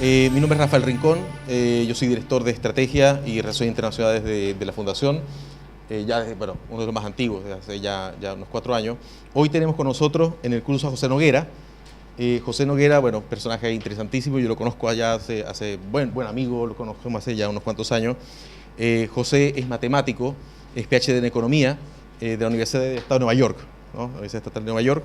Mi nombre es Rafael Rincón, yo soy director de Estrategia y Relaciones Internacionales de la Fundación, ya desde, bueno, uno de los más antiguos, desde hace ya unos 4 años. Hoy tenemos con nosotros en el curso a José Noguera. José Noguera, bueno, personaje interesantísimo, yo lo conozco allá hace buen amigo, lo conozco hace ya unos cuantos años. José es matemático, es PhD en Economía de la Universidad del Estado de Nueva York, ¿no? La Universidad Estatal de Nueva York.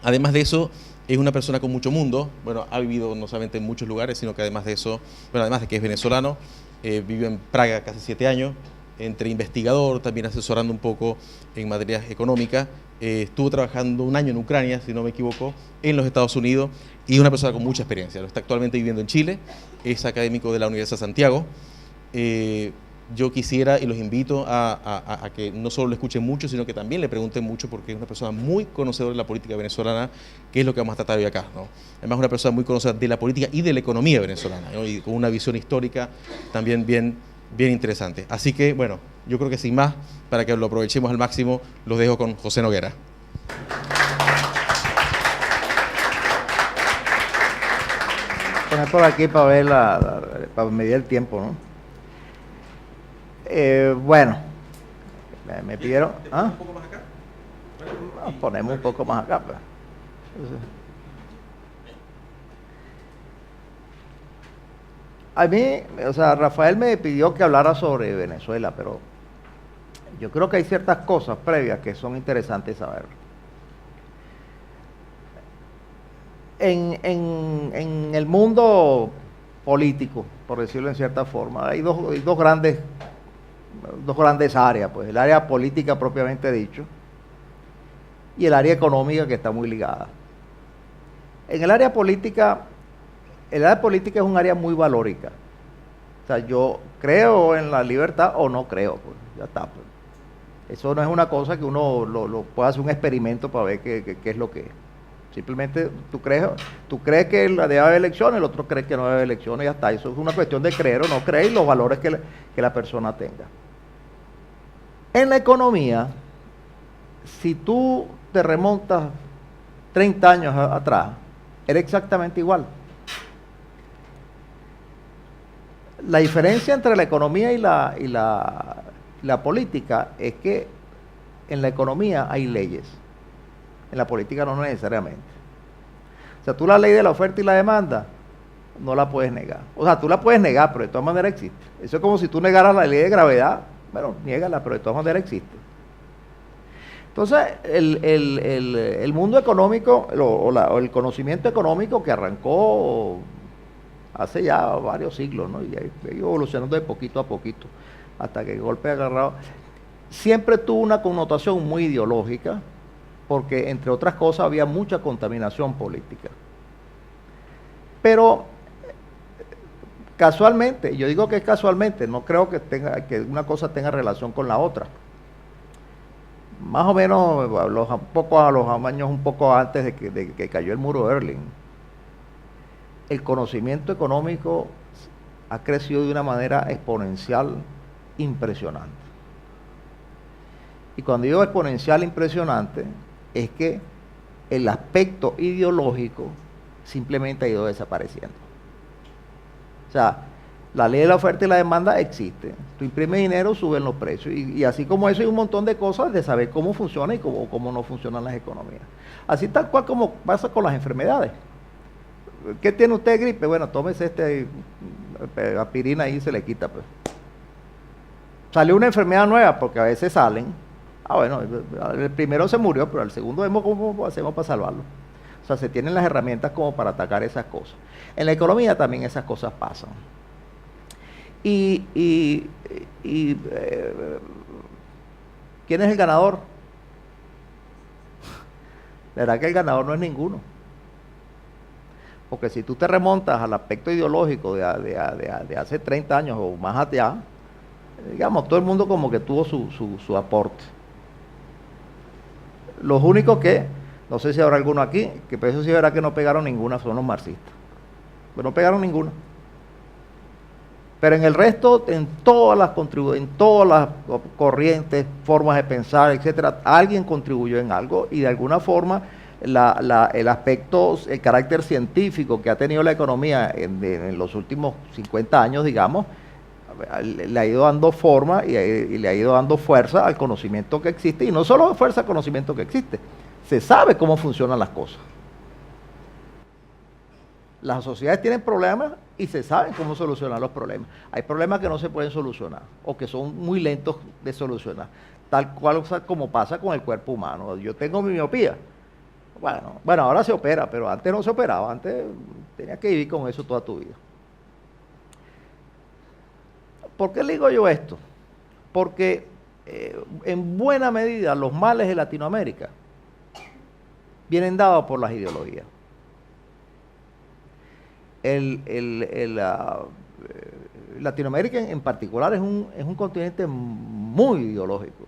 Además de eso, es una persona con mucho mundo, bueno, ha vivido no solamente en muchos lugares, sino que además de eso, bueno, además de que es venezolano, vivió en Praga casi 7 años, entre investigador, también asesorando un poco en materias económicas, estuvo trabajando 1 año en Ucrania, si no me equivoco, en los Estados Unidos, y es una persona con mucha experiencia. Lo está actualmente viviendo en Chile, es académico de la Universidad de Santiago. Yo quisiera y los invito a que no solo lo escuchen mucho, sino que también le pregunten mucho, porque es una persona muy conocedora de la política venezolana, que es lo que vamos a tratar hoy acá, ¿no? Además, una persona muy conocedora de la política y de la economía venezolana, ¿no? Y con una visión histórica también bien interesante. Así que, bueno, yo creo que sin más, para que lo aprovechemos al máximo, los dejo con José Noguera. Poner por aquí para ver para medir el tiempo, ¿no? Bueno, me pidieron. ¿Ah? ¿Un poco más acá? Nos ponemos un poco más acá, pues. A mí, o sea, Rafael me pidió que hablara sobre Venezuela, pero yo creo que hay ciertas cosas previas que son interesantes saber. En el mundo político, por decirlo en cierta forma, hay dos grandes áreas, pues el área política propiamente dicho y el área económica, que está muy ligada. En el área política es un área muy valórica. O sea, yo creo en la libertad o no creo, pues ya está. Pues. Eso no es una cosa que uno lo pueda hacer un experimento para ver qué es lo que es. Simplemente tú crees que debe haber elecciones, el otro cree que no debe haber elecciones y ya está. Eso es una cuestión de creer o no creer y los valores que la persona tenga. En la economía, si tú te remontas 30 años atrás, era exactamente igual. La diferencia entre la economía y la política es que en la economía hay leyes, en la política no necesariamente. O sea, tú la ley de la oferta y la demanda no la puedes negar. O sea, tú la puedes negar, pero de todas maneras existe. Eso es como si tú negaras la ley de gravedad. Bueno, niégala, pero de todas maneras existe. Entonces, el mundo económico o el conocimiento económico que arrancó hace ya varios siglos, ¿no? Y ha ido evolucionando de poquito a poquito, hasta que el golpe agarrado, siempre tuvo una connotación muy ideológica, porque entre otras cosas había mucha contaminación política. Pero casualmente, yo digo que es casualmente, no creo que una cosa tenga relación con la otra. Más o menos a los años un poco antes de que cayó el muro de Berlín, el conocimiento económico ha crecido de una manera exponencial impresionante. Y cuando digo exponencial impresionante, es que el aspecto ideológico simplemente ha ido desapareciendo. O sea, la ley de la oferta y la demanda existe. Tú imprimes dinero, suben los precios. Y así como eso hay un montón de cosas de saber cómo funciona y cómo no funcionan las economías. Así tal cual como pasa con las enfermedades. ¿Qué tiene usted, gripe? Bueno, tómese aspirina y se le quita, pues. Salió una enfermedad nueva, porque a veces salen. Bueno, el primero se murió, pero el segundo vemos cómo hacemos para salvarlo. O sea, se tienen las herramientas como para atacar esas cosas. En la economía también esas cosas pasan. ¿Quién es el ganador? La verdad que el ganador no es ninguno. Porque si tú te remontas al aspecto ideológico de hace 30 años o más allá, digamos, todo el mundo como que tuvo su aporte. Los únicos que, no sé si habrá alguno aquí, que por eso sí verá que no pegaron ninguna, son los marxistas. Pero no pegaron ninguna. Pero en el resto, en todas las corrientes, formas de pensar, etcétera, alguien contribuyó en algo y de alguna forma el aspecto, el carácter científico que ha tenido la economía en los últimos 50 años, digamos, le ha ido dando forma y le ha ido dando fuerza al conocimiento que existe, y no solo fuerza al conocimiento que existe, se sabe cómo funcionan las cosas. Las sociedades tienen problemas y se sabe cómo solucionar los problemas. Hay problemas que no se pueden solucionar o que son muy lentos de solucionar, tal cual como pasa con el cuerpo humano. Yo tengo miopía. Bueno, ahora se opera, pero antes no se operaba, antes tenías que vivir con eso toda tu vida. ¿Por qué le digo yo esto? Porque en buena medida los males de Latinoamérica vienen dados por las ideologías. Latinoamérica en particular es un continente muy ideológico,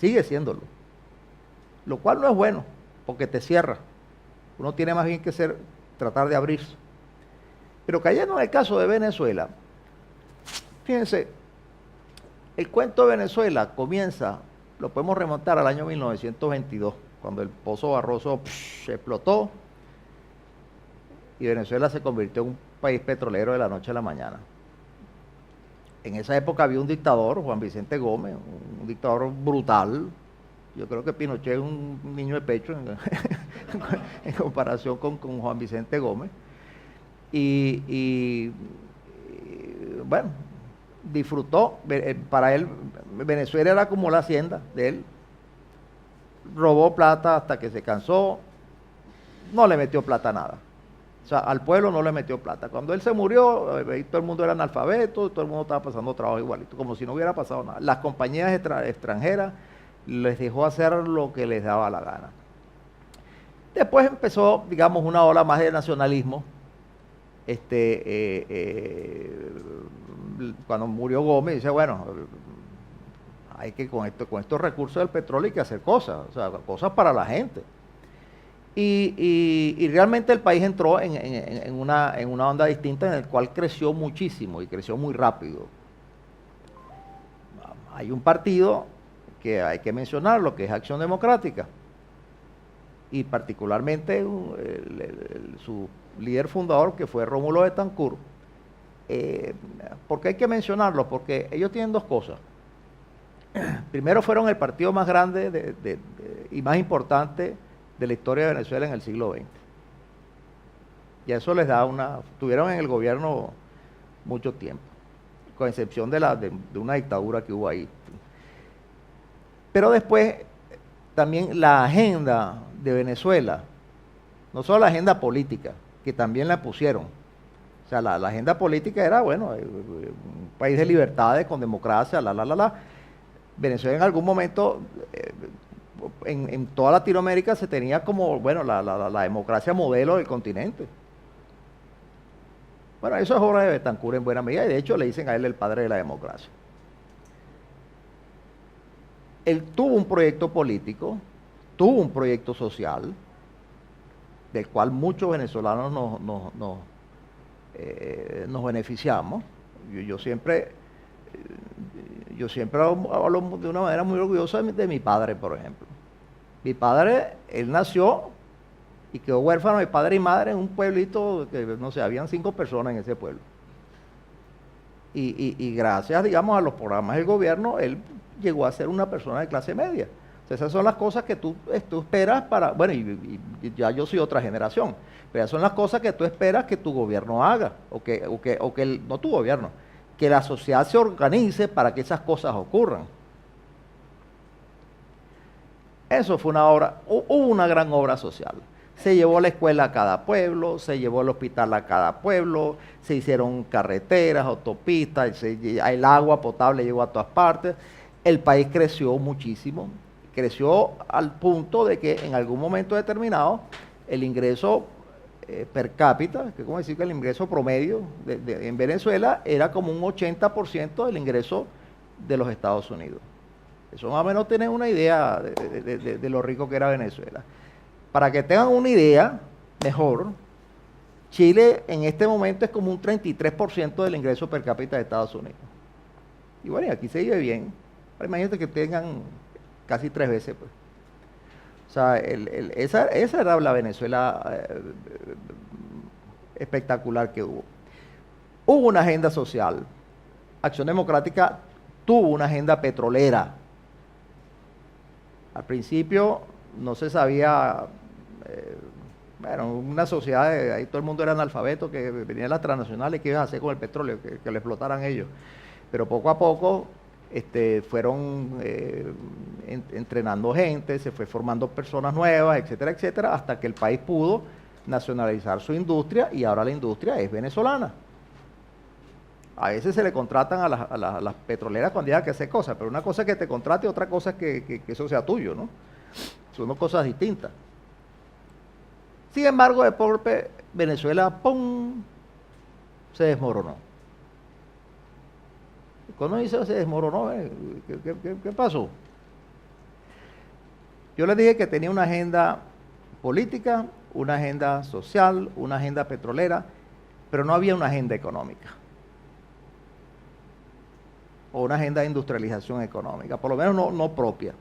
sigue siéndolo, lo cual no es bueno, porque te cierra. Uno tiene más bien que tratar de abrirse. Pero cayendo en el caso de Venezuela, fíjense, el cuento de Venezuela comienza, lo podemos remontar al año 1922, cuando el Pozo Barroso explotó y Venezuela se convirtió en un país petrolero de la noche a la mañana. En esa época había un dictador, Juan Vicente Gómez, un dictador brutal. Yo creo que Pinochet es un niño de pecho en comparación con Juan Vicente Gómez. Y bueno, disfrutó. Para él, Venezuela era como la hacienda de él. Robó plata hasta que se cansó, no le metió plata a nada. O sea, al pueblo no le metió plata. Cuando él se murió, todo el mundo era analfabeto, todo el mundo estaba pasando trabajo igualito, como si no hubiera pasado nada. Las compañías extranjeras les dejó hacer lo que les daba la gana. Después empezó, digamos, una ola más de nacionalismo. Cuando murió Gómez, dice, bueno, hay que con estos recursos del petróleo hay que hacer cosas, o sea, cosas para la gente. Y realmente el país entró en una onda distinta en el cual creció muchísimo y creció muy rápido. Hay un partido que hay que mencionarlo, que es Acción Democrática, y particularmente su líder fundador, que fue Rómulo Betancourt. ¿Por qué hay que mencionarlo? Porque ellos tienen dos cosas. Primero, fueron el partido más grande y más importante de la historia de Venezuela en el siglo XX. Y eso les da tuvieron en el gobierno mucho tiempo, con excepción de una dictadura que hubo ahí. Pero después, también la agenda de Venezuela, no solo la agenda política, que también la pusieron. O sea, la agenda política era, bueno, un país de libertades, con democracia, Venezuela en algún momento, en toda Latinoamérica se tenía como, bueno, la democracia modelo del continente. Bueno, eso es obra de Betancourt en buena medida, y de hecho le dicen a él el padre de la democracia. Él tuvo un proyecto político, tuvo un proyecto social, del cual muchos venezolanos nos beneficiamos. Yo siempre hablo de una manera muy orgullosa de mi padre, por ejemplo. Mi padre, él nació y quedó huérfano de padre y madre en un pueblito que, no sé, habían 5 personas en ese pueblo. Y gracias, digamos, a los programas del gobierno, él llegó a ser una persona de clase media. O sea, esas son las cosas que tú esperas para... Bueno, y ya yo soy otra generación, pero esas son las cosas que tú esperas que tu gobierno haga, no tu gobierno, que la sociedad se organice para que esas cosas ocurran. Eso fue hubo una gran obra social. Se llevó la escuela a cada pueblo, se llevó el hospital a cada pueblo, se hicieron carreteras, autopistas, el agua potable llegó a todas partes. El país creció muchísimo, creció al punto de que en algún momento determinado el ingreso per cápita, que es como decir que el ingreso promedio en Venezuela era como un 80% del ingreso de los Estados Unidos. Eso más o menos tienen una idea de lo rico que era Venezuela. Para que tengan una idea mejor, Chile en este momento es como un 33% del ingreso per cápita de Estados Unidos. Y bueno, y aquí se vive bien. Ahora imagínate que tengan casi 3 veces, pues. O sea, esa era la Venezuela espectacular que hubo. Hubo una agenda social. Acción Democrática tuvo una agenda petrolera. Al principio no se sabía, bueno, una sociedad, ahí todo el mundo era analfabeto, que venían las transnacionales, que iban a hacer con el petróleo, que lo explotaran ellos. Pero poco a poco fueron entrenando gente, se fue formando personas nuevas, etcétera, etcétera, hasta que el país pudo nacionalizar su industria y ahora la industria es venezolana. A veces se le contratan a las petroleras cuando hay que hacer cosas, pero una cosa es que te contrate y otra cosa es que eso sea tuyo, ¿no? Son dos cosas distintas. Sin embargo, de golpe, Venezuela, ¡pum!, se desmoronó. Cuando dice se desmoronó, ¿qué pasó? Yo les dije que tenía una agenda política, una agenda social, una agenda petrolera, pero no había una agenda económica. O una agenda de industrialización económica, por lo menos no propia.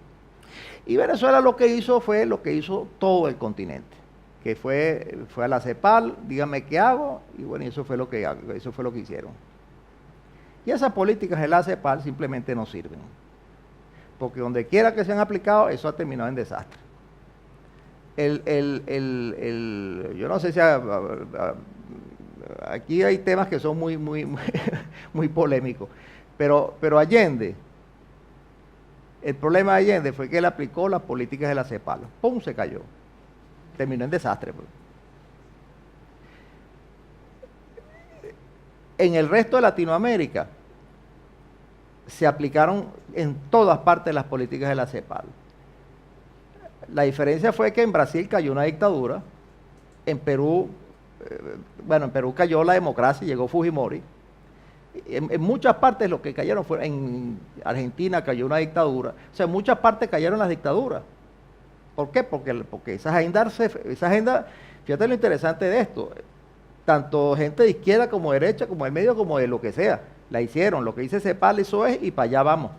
Y Venezuela lo que hizo fue lo que hizo todo el continente, que fue a la CEPAL, dígame qué hago, y bueno, eso fue lo que hicieron. Y esas políticas de la CEPAL simplemente no sirven, porque donde quiera que se han aplicado, eso ha terminado en desastre. Yo no sé si aquí hay temas que son muy polémicos, pero Allende, el problema de Allende fue que él aplicó las políticas de la CEPAL. ¡Pum!, se cayó. Terminó en desastre. Pues. En el resto de Latinoamérica se aplicaron en todas partes las políticas de la CEPAL. La diferencia fue que en Brasil cayó una dictadura, en Perú, en Perú cayó la democracia, llegó Fujimori. En muchas partes lo que cayeron fue, en Argentina cayó una dictadura, o sea, en muchas partes cayeron las dictaduras. ¿Por qué? Porque esa agenda, fíjate lo interesante de esto, tanto gente de izquierda como de derecha, como del medio, como de lo que sea, la hicieron, lo que dice CEPAL, eso es, y para allá vamos.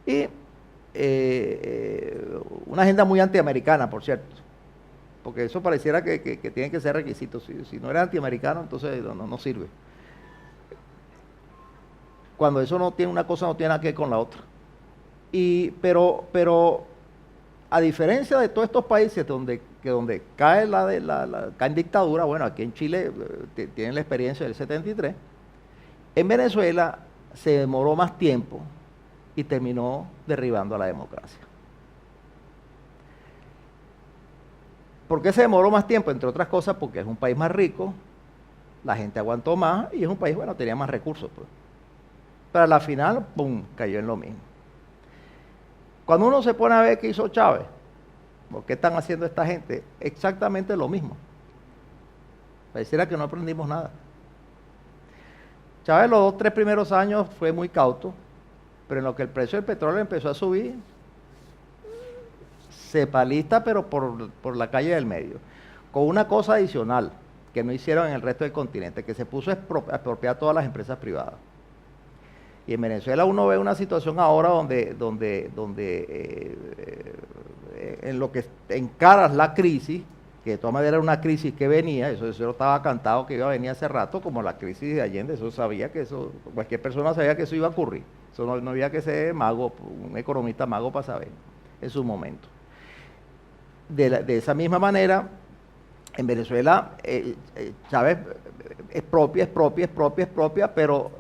Y una agenda muy antiamericana, por cierto, porque eso pareciera que tiene que ser requisito, si no eres antiamericano, entonces no sirve. Cuando eso no tiene, una cosa no tiene nada que ver con la otra. Pero a diferencia de todos estos países donde cae cae en dictadura, bueno, aquí en Chile tienen la experiencia del 73, en Venezuela se demoró más tiempo y terminó derribando a la democracia. ¿Por qué se demoró más tiempo? Entre otras cosas porque es un país más rico, la gente aguantó más y es un país, bueno, tenía más recursos, pues. Pero a la final, ¡pum!, cayó en lo mismo. Cuando uno se pone a ver qué hizo Chávez, ¿por qué están haciendo esta gente? Exactamente lo mismo. Pareciera que no aprendimos nada. Chávez los 2-3 primeros años fue muy cauto, pero en lo que el precio del petróleo empezó a subir, cepalista, pero por la calle del medio. Con una cosa adicional que no hicieron en el resto del continente, que se puso a expropiar todas las empresas privadas. Y en Venezuela uno ve una situación ahora donde en lo que encaras la crisis, que de todas maneras era una crisis que venía, eso estaba cantado que iba a venir hace rato, como la crisis de Allende, cualquier persona sabía que eso iba a ocurrir. Eso no había que ser mago, un economista mago para saber en su momento. De esa misma manera, en Venezuela, Chávez es propia, pero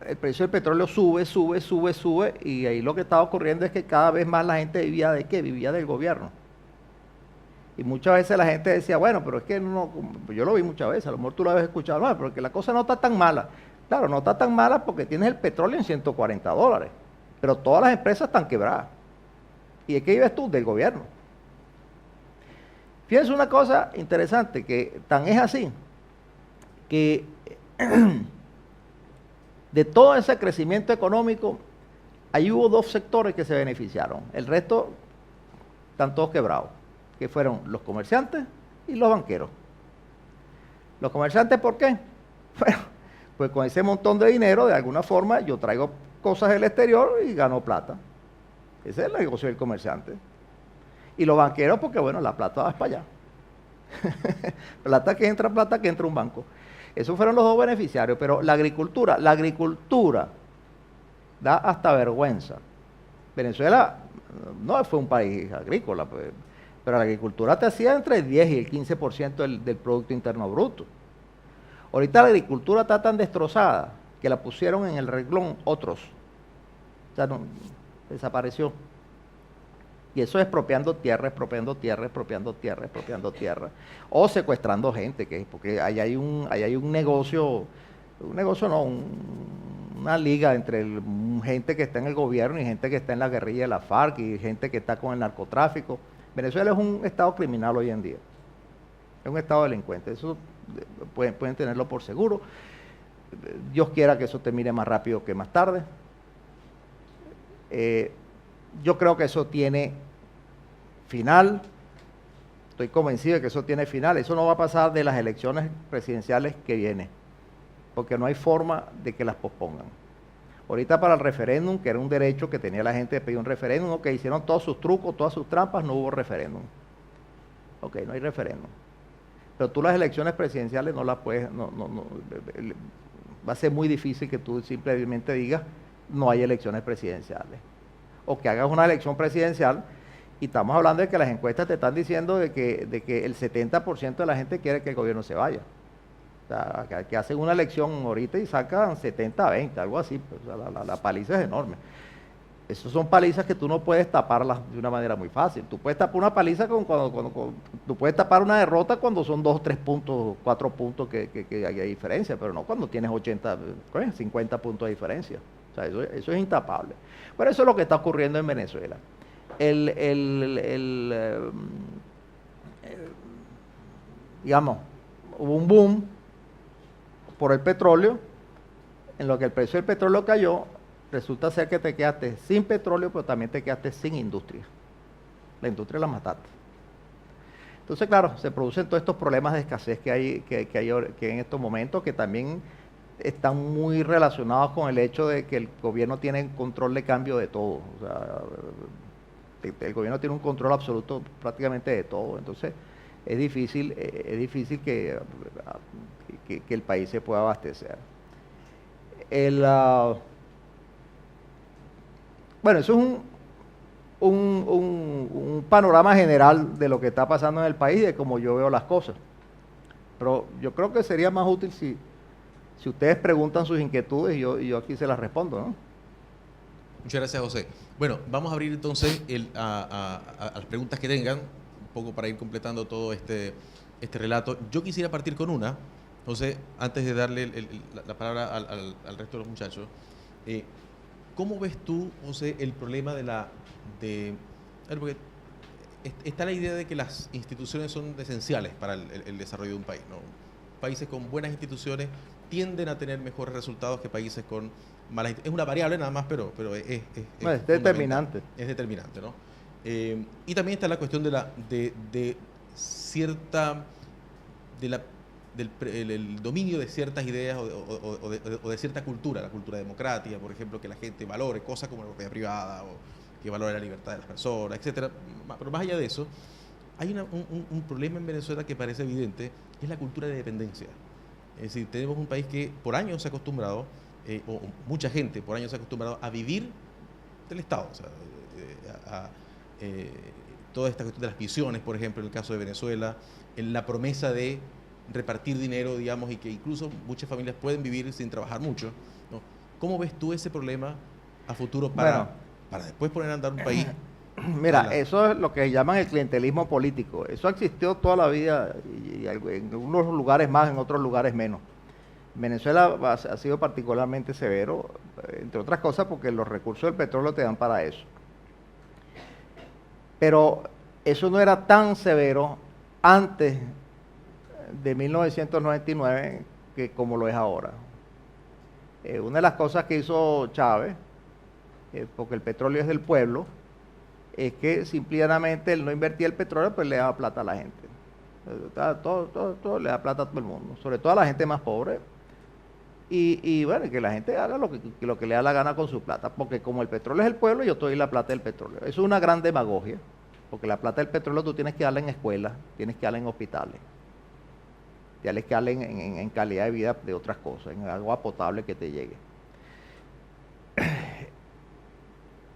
el precio del petróleo sube, y ahí lo que está ocurriendo es que cada vez más la gente vivía ¿de qué? Vivía del gobierno. Y muchas veces la gente decía, bueno, pero es que yo lo vi muchas veces, a lo mejor tú lo habías escuchado más, pero que la cosa no está tan mala. Claro, no está tan mala porque tienes el petróleo en $140, pero todas las empresas están quebradas. ¿Y de qué vives tú? Del gobierno. Fíjense una cosa interesante, que tan es así, que de todo ese crecimiento económico, ahí hubo 2 sectores que se beneficiaron. El resto están todos quebrados, que fueron los comerciantes y los banqueros. ¿Los comerciantes por qué? Bueno, pues con ese montón de dinero, de alguna forma, yo traigo cosas del exterior y gano plata. Ese es el negocio del comerciante. Y los banqueros, porque bueno, la plata va para allá. Plata que entra a un banco. Esos fueron los dos beneficiarios, pero la agricultura da hasta vergüenza. Venezuela no fue un país agrícola, pues, pero la agricultura te hacía entre el 10 y el 15% del Producto Interno Bruto. Ahorita la agricultura está tan destrozada que la pusieron en el renglón otros. O sea, no, desapareció. Y eso es expropiando tierra, o secuestrando gente, porque ahí hay un negocio no, una liga entre gente que está en el gobierno y gente que está en la guerrilla de la FARC y gente que está con el narcotráfico. Venezuela es un estado criminal hoy en día, es un estado delincuente, eso pueden tenerlo por seguro. Dios quiera que eso termine más rápido que más tarde. Yo creo que eso tiene final, estoy convencido de que eso tiene final, eso no va a pasar de las elecciones presidenciales que vienen, porque no hay forma de que las pospongan. Ahorita para el referéndum, que era un derecho que tenía la gente de pedir un referéndum, que hicieron todos sus trucos, todas sus trampas, no hubo referéndum. Ok, no hay referéndum. Pero tú las elecciones presidenciales no las puedes, va a ser muy difícil que tú simplemente digas no hay elecciones presidenciales. O que hagas una elección presidencial y estamos hablando de que las encuestas te están diciendo de que el 70% de la gente quiere que el gobierno se vaya. O sea, que hacen una elección ahorita y sacan 70-20, algo así. Pues, o sea, la paliza es enorme. Esas son palizas que tú no puedes taparlas de una manera muy fácil. Tú puedes tapar una paliza tú puedes tapar una derrota cuando son 2, 3 puntos, 4 puntos que hay diferencia, pero no cuando tienes 50 puntos de diferencia. O sea, eso es intapable. Pero eso es lo que está ocurriendo en Venezuela. Digamos, hubo un boom por el petróleo, en lo que el precio del petróleo cayó, resulta ser que te quedaste sin petróleo, pero también te quedaste sin industria. La industria la mataste. Entonces, claro, se producen todos estos problemas de escasez que hay en estos momentos, que también están muy relacionados con el hecho de que el gobierno tiene control de cambio de todo. O sea, el gobierno tiene un control absoluto prácticamente de todo. Entonces, es difícil que el país se pueda abastecer. Bueno, eso es un panorama general de lo que está pasando en el país y de cómo yo veo las cosas. Pero yo creo que sería más útil si ustedes preguntan sus inquietudes y yo aquí se las respondo, ¿no? Muchas gracias, José. Bueno, vamos a abrir entonces a las preguntas que tengan, un poco para ir completando todo este relato. Yo quisiera partir con una, José, antes de darle la palabra al resto de los muchachos. ¿Cómo ves tú, José, el problema porque está la idea de que las instituciones son esenciales para el desarrollo de un país, ¿no? Países con buenas instituciones tienden a tener mejores resultados que países con malas instituciones. Es una variable nada más, pero es determinante. Es determinante, ¿no? Y también está la cuestión del dominio de ciertas ideas o de cierta cultura, la cultura democrática, por ejemplo, que la gente valore cosas como la propiedad privada o que valore la libertad de las personas, etcétera. Pero más allá de eso, hay un problema en Venezuela que parece evidente, que es la cultura de dependencia. Es decir, tenemos un país que por años se ha acostumbrado, o mucha gente por años se ha acostumbrado a vivir del Estado. O sea, toda esta cuestión de las visiones, por ejemplo, en el caso de Venezuela, en la promesa de repartir dinero, digamos, y que incluso muchas familias pueden vivir sin trabajar mucho, ¿no? ¿Cómo ves tú ese problema a futuro para después poner a andar un país? Mira, eso es lo que llaman el clientelismo político. Eso existió toda la vida y en unos lugares más, en otros lugares menos. Venezuela ha sido particularmente severo, entre otras cosas porque los recursos del petróleo te dan para eso. Pero eso no era tan severo antes de 1999 como lo es ahora. Una de las cosas que hizo Chávez, porque el petróleo es del pueblo, es que simplemente él no invertía el petróleo, pues le daba plata a la gente. Todo le da plata a todo el mundo, sobre todo a la gente más pobre. Y bueno, que la gente haga lo que le da la gana con su plata, porque como el petróleo es el pueblo, yo te doy la plata del petróleo. Eso es una gran demagogia. Porque la plata del petróleo tú tienes que darla en escuelas, tienes que darla en hospitales, tienes que darla en calidad de vida de otras cosas, en agua potable que te llegue.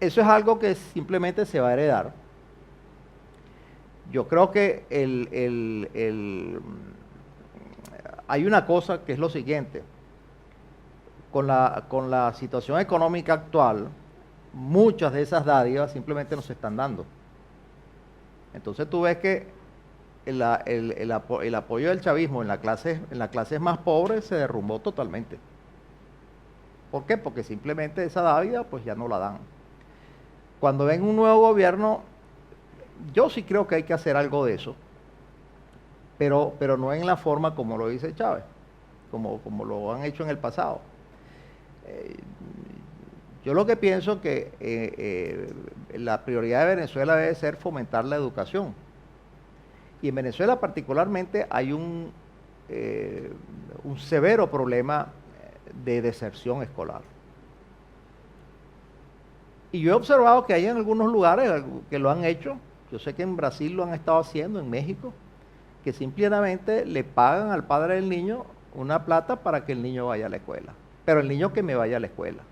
Eso es algo que simplemente se va a heredar. Yo creo que hay una cosa que es lo siguiente. Con la situación económica actual, muchas de esas dádivas simplemente no se están dando. Entonces tú ves que el apoyo del chavismo en las clases más pobres se derrumbó totalmente. ¿Por qué? Porque simplemente esa dádiva pues ya no la dan. Cuando ven un nuevo gobierno, yo sí creo que hay que hacer algo de eso, pero no en la forma como lo dice Chávez, como lo han hecho en el pasado. Yo lo que pienso que la prioridad de Venezuela debe ser fomentar la educación. Y en Venezuela particularmente hay un severo problema de deserción escolar. Y yo he observado que hay en algunos lugares que lo han hecho, yo sé que en Brasil lo han estado haciendo, en México, que simplemente le pagan al padre del niño una plata para que el niño vaya a la escuela. Pero el niño que me vaya a la escuela.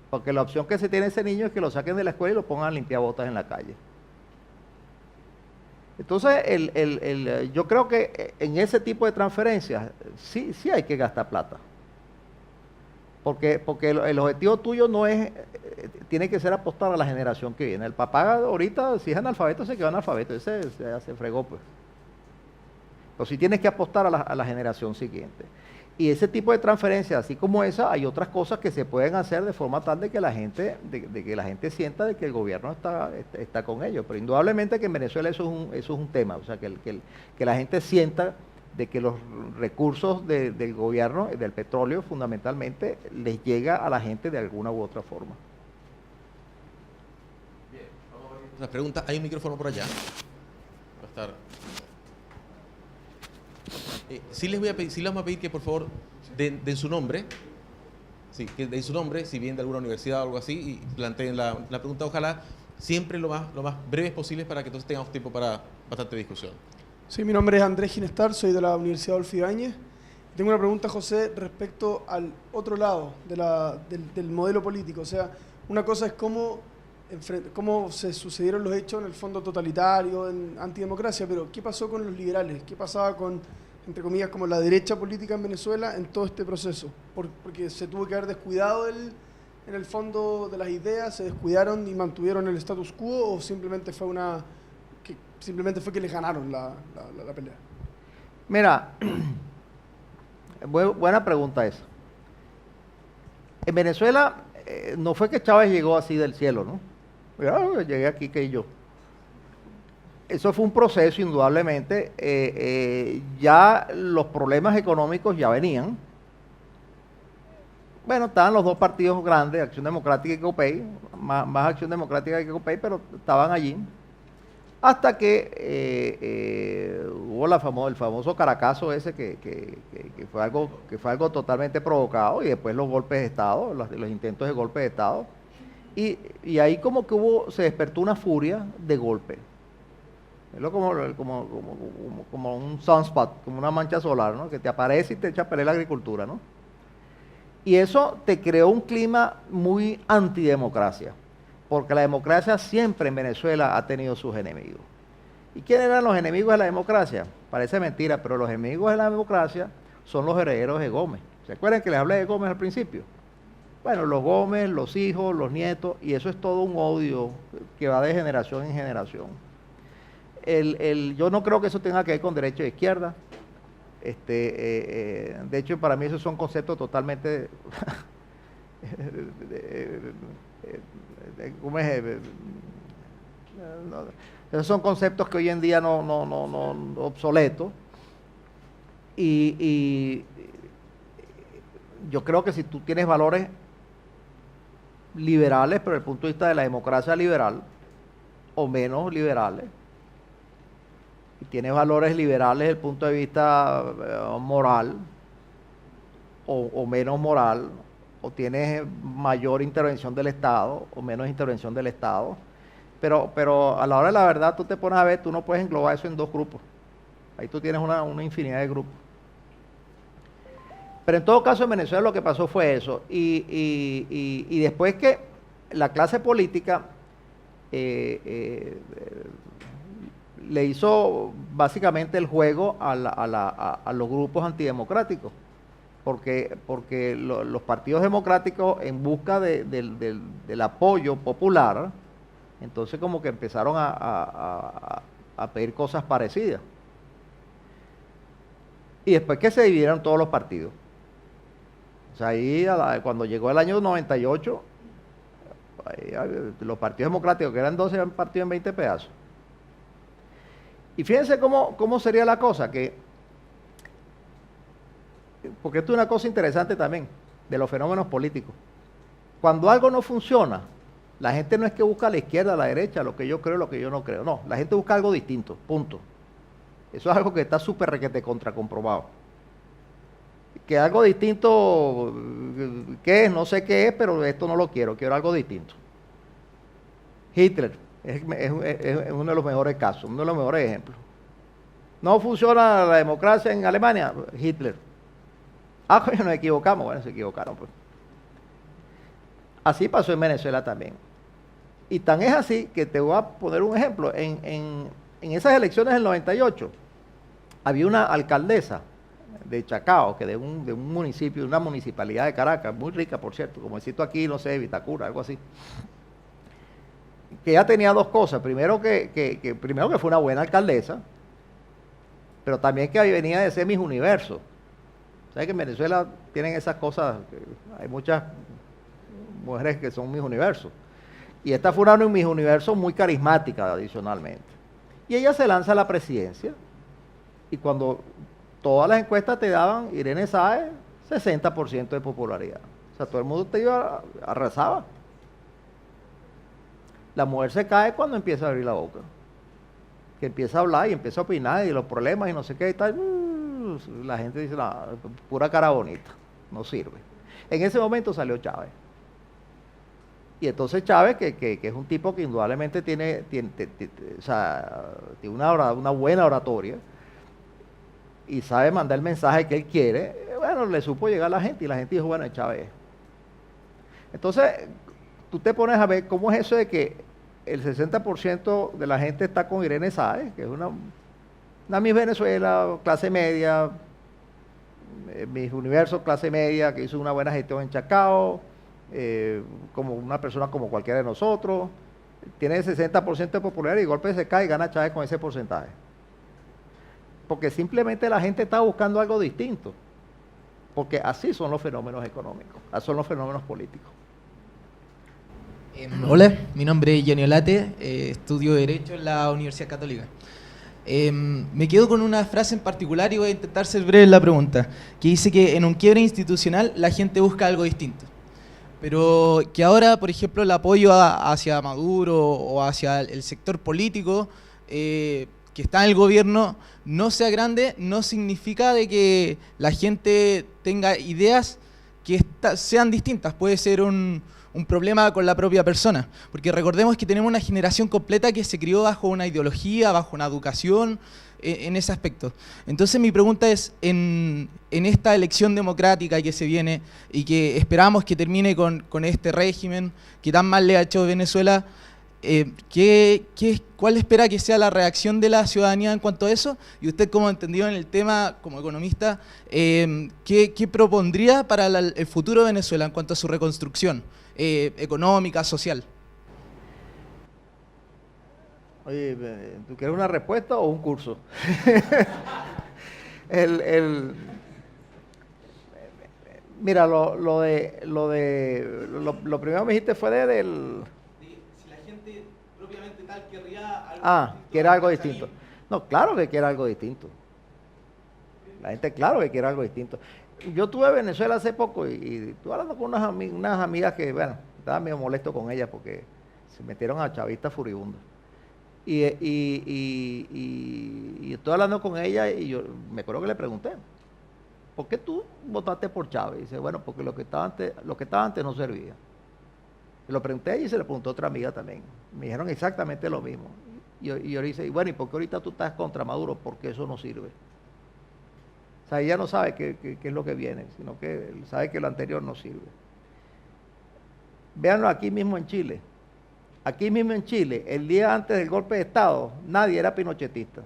Porque la opción que se tiene ese niño es que lo saquen de la escuela y lo pongan a limpiar botas en la calle. Entonces, yo creo que en ese tipo de transferencias sí hay que gastar plata. Porque el objetivo tuyo no es, tiene que ser apostar a la generación que viene. El papá ahorita, si es analfabeto, se queda analfabeto, ese se fregó pues. Pero sí tienes que apostar a la generación siguiente. Y ese tipo de transferencias, así como esa, hay otras cosas que se pueden hacer de forma tal de que la gente sienta de que el gobierno está con ellos. Pero indudablemente que en Venezuela eso es un tema, o sea, que la gente sienta de que los recursos del gobierno, del petróleo fundamentalmente, les llega a la gente de alguna u otra forma. Bien, vamos a ver una pregunta. Hay un micrófono por allá. Va a estar. Sí les vamos a pedir que por favor den su nombre. Sí, que den su nombre, si vienen de alguna universidad o algo así, y planteen la pregunta, ojalá siempre lo más breves posible para que entonces tengamos tiempo para bastante discusión. Sí, mi nombre es Andrés Ginestar, soy de la Universidad Adolfo Ibáñez. Tengo una pregunta, José, respecto al otro lado del modelo político. O sea, una cosa es cómo se sucedieron los hechos en el fondo totalitario, en antidemocracia, pero ¿qué pasó con los liberales? ¿Qué pasaba con, entre comillas, como la derecha política en Venezuela en todo este proceso? Porque se tuvo que haber descuidado en el fondo de las ideas, se descuidaron y mantuvieron el status quo, o simplemente fue que les ganaron la pelea. Mira, buena pregunta esa. En Venezuela no fue que Chávez llegó así del cielo, ¿no? Llegué aquí que yo. Eso fue un proceso, indudablemente. Ya los problemas económicos ya venían. Bueno, estaban los dos partidos grandes, Acción Democrática y COPEI, más Acción Democrática que COPEI, pero estaban allí. Hasta que hubo el famoso Caracazo ese que fue algo totalmente provocado, y después los golpes de Estado, los intentos de golpe de Estado. Y ahí como que se despertó una furia de golpe. Es como un sunspot, como una mancha solar, ¿no? Que te aparece y te echa a perder la agricultura, ¿no? Y eso te creó un clima muy antidemocracia, porque la democracia siempre en Venezuela ha tenido sus enemigos. ¿Y quiénes eran los enemigos de la democracia? Parece mentira, pero los enemigos de la democracia son los herederos de Gómez. ¿Se acuerdan que les hablé de Gómez al principio? Bueno, los Gómez, los hijos, los nietos, y eso es todo un odio que va de generación en generación. Yo no creo que eso tenga que ver con derecha e izquierda. De hecho, para mí esos son conceptos totalmente esos son conceptos que hoy en día no obsoletos. Y yo creo que si tú tienes valores liberales, pero desde el punto de vista de la democracia liberal, o menos liberales, y tienes valores liberales desde el punto de vista moral, o menos moral, o tienes mayor intervención del Estado, o menos intervención del Estado, Pero a la hora de la verdad, tú te pones a ver, tú no puedes englobar eso en dos grupos. Ahí tú tienes una infinidad de grupos. Pero en todo caso, en Venezuela lo que pasó fue eso. Y después que la clase política le hizo básicamente el juego a los grupos antidemocráticos. Porque los partidos democráticos, en busca del apoyo popular, entonces como que empezaron a pedir cosas parecidas. Y después que se dividieron todos los partidos. O sea, ahí cuando llegó el año 98, los partidos democráticos, que eran 12, eran partidos en 20 pedazos. Y fíjense cómo sería la cosa, porque esto es una cosa interesante también, de los fenómenos políticos. Cuando algo no funciona, la gente no es que busca a la izquierda, a la derecha, lo que yo creo, lo que yo no creo. No, la gente busca algo distinto, punto. Eso es algo que está súper requete contra comprobado. Que algo distinto, ¿qué es? No sé qué es, pero esto no lo quiero algo distinto. Hitler es uno de los mejores casos, uno de los mejores ejemplos. ¿No funciona la democracia en Alemania? Hitler. Ah, coño, nos equivocamos. Bueno, se equivocaron, pues. Así pasó en Venezuela también. Y tan es así que te voy a poner un ejemplo. En esas elecciones del 98, había una alcaldesa de Chacao, que de un municipio, de una municipalidad de Caracas, muy rica, por cierto, como decito aquí, no sé, Vitacura, algo así, que ella tenía dos cosas. Primero que fue una buena alcaldesa, pero también que venía de ser Miss Universo. ¿Sabes que en Venezuela tienen esas cosas? Hay muchas mujeres que son Miss Universo. Y esta fue una Miss Universo muy carismática adicionalmente. Y ella se lanza a la presidencia. Y cuando todas las encuestas te daban, Irene Sáez, 60% de popularidad. O sea, todo el mundo te iba, arrasaba. La mujer se cae cuando empieza a abrir la boca. Que empieza a hablar y empieza a opinar y los problemas y no sé qué y tal. La gente dice, no, pura cara bonita, no sirve. En ese momento salió Chávez. Y entonces Chávez, que es un tipo que indudablemente tiene una buena oratoria y sabe mandar el mensaje que él quiere, bueno, le supo llegar a la gente y la gente dijo, bueno, Chávez. Entonces, tú te pones a ver cómo es eso de que el 60% de la gente está con Irene Sáez, que es una Miss Venezuela, clase media, Miss Universo, clase media, que hizo una buena gestión en Chacao, como una persona como cualquiera de nosotros, tiene el 60% de popularidad y de golpe se cae y gana Chávez con ese porcentaje. Porque simplemente la gente está buscando algo distinto. Porque así son los fenómenos económicos, así son los fenómenos políticos. Hola, mi nombre es Gianni Olate, estudio Derecho en la Universidad Católica. Me quedo con una frase en particular y voy a intentar ser breve en la pregunta, que dice que en un quiebre institucional la gente busca algo distinto. Pero que ahora, por ejemplo, el apoyo hacia Maduro o hacia el sector político que está en el gobierno no sea grande, no significa de que la gente tenga ideas que sean distintas. Puede ser un problema con la propia persona, porque recordemos que tenemos una generación completa que se crió bajo una ideología, bajo una educación, en ese aspecto. Entonces mi pregunta es, en esta elección democrática que se viene y que esperamos que termine con este régimen que tan mal le ha hecho Venezuela, ¿cuál espera que sea la reacción de la ciudadanía en cuanto a eso? Y usted, como entendido en el tema, como economista, ¿qué propondría para el futuro de Venezuela en cuanto a su reconstrucción económica, social? Oye, ¿tú quieres una respuesta o un curso? Mira, lo primero que me dijiste fue Si la gente propiamente tal querría algo distinto. Quiere algo distinto. No, claro que quiere algo distinto. La gente, claro que quiere algo distinto. Yo estuve en Venezuela hace poco y estuve hablando con unas amigas que, bueno, estaba medio molesto con ellas porque se metieron a chavistas furibundos. Y estoy hablando con ella y yo me acuerdo que le pregunté, ¿por qué tú votaste por Chávez? Y dice, bueno, porque lo que estaba antes no servía. Se lo pregunté y se le preguntó a otra amiga también. Me dijeron exactamente lo mismo. Y yo le dije, bueno, ¿y por qué ahorita tú estás contra Maduro? Porque eso no sirve. O sea, ella no sabe qué es lo que viene, sino que sabe que lo anterior no sirve. Véanlo aquí mismo en Chile. Aquí mismo en Chile, el día antes del golpe de Estado, nadie era pinochetista.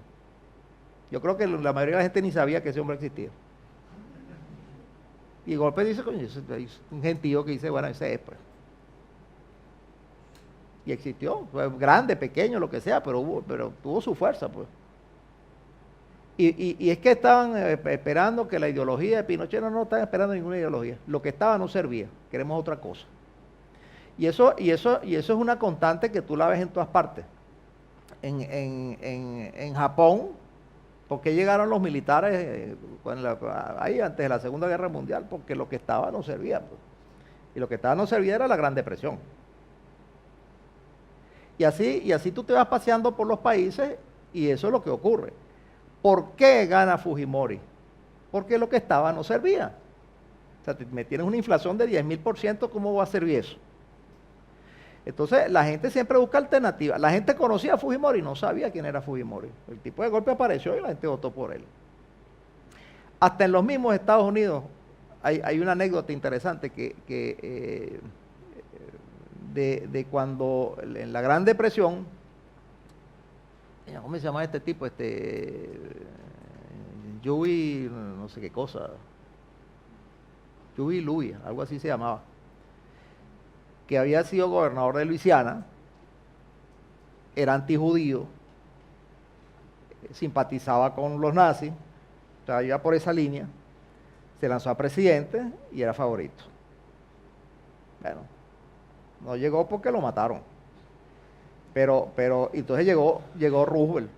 Yo creo que la mayoría de la gente ni sabía que ese hombre existía. Y el golpe dice, coño, es un gentío que dice, bueno, ese es, pues. Y existió, fue grande, pequeño, lo que sea, pero tuvo su fuerza, pues. Y es que estaban esperando que la ideología de Pinochet, no estaban esperando ninguna ideología. Lo que estaba no servía, queremos otra cosa. Y eso es una constante que tú la ves en todas partes. En Japón, ¿por qué llegaron los militares ahí antes de la Segunda Guerra Mundial? Porque lo que estaba no servía, pues. Y lo que estaba no servía era la Gran Depresión. Y así tú te vas paseando por los países y eso es lo que ocurre. ¿Por qué gana Fujimori? Porque lo que estaba no servía. O sea, me tienes una inflación de 10.000%, ¿cómo va a servir eso? Entonces, la gente siempre busca alternativas. La gente conocía a Fujimori y no sabía quién era Fujimori. El tipo de golpe apareció y la gente votó por él. Hasta en los mismos Estados Unidos hay una anécdota interesante de cuando en la Gran Depresión, ¿cómo se llama este tipo? Huey, no sé qué cosa. Huey Louis, algo así se llamaba. Que había sido gobernador de Luisiana, era antijudío, simpatizaba con los nazis, o sea, iba por esa línea, se lanzó a presidente y era favorito. Bueno, no llegó porque lo mataron. Pero entonces llegó Roosevelt.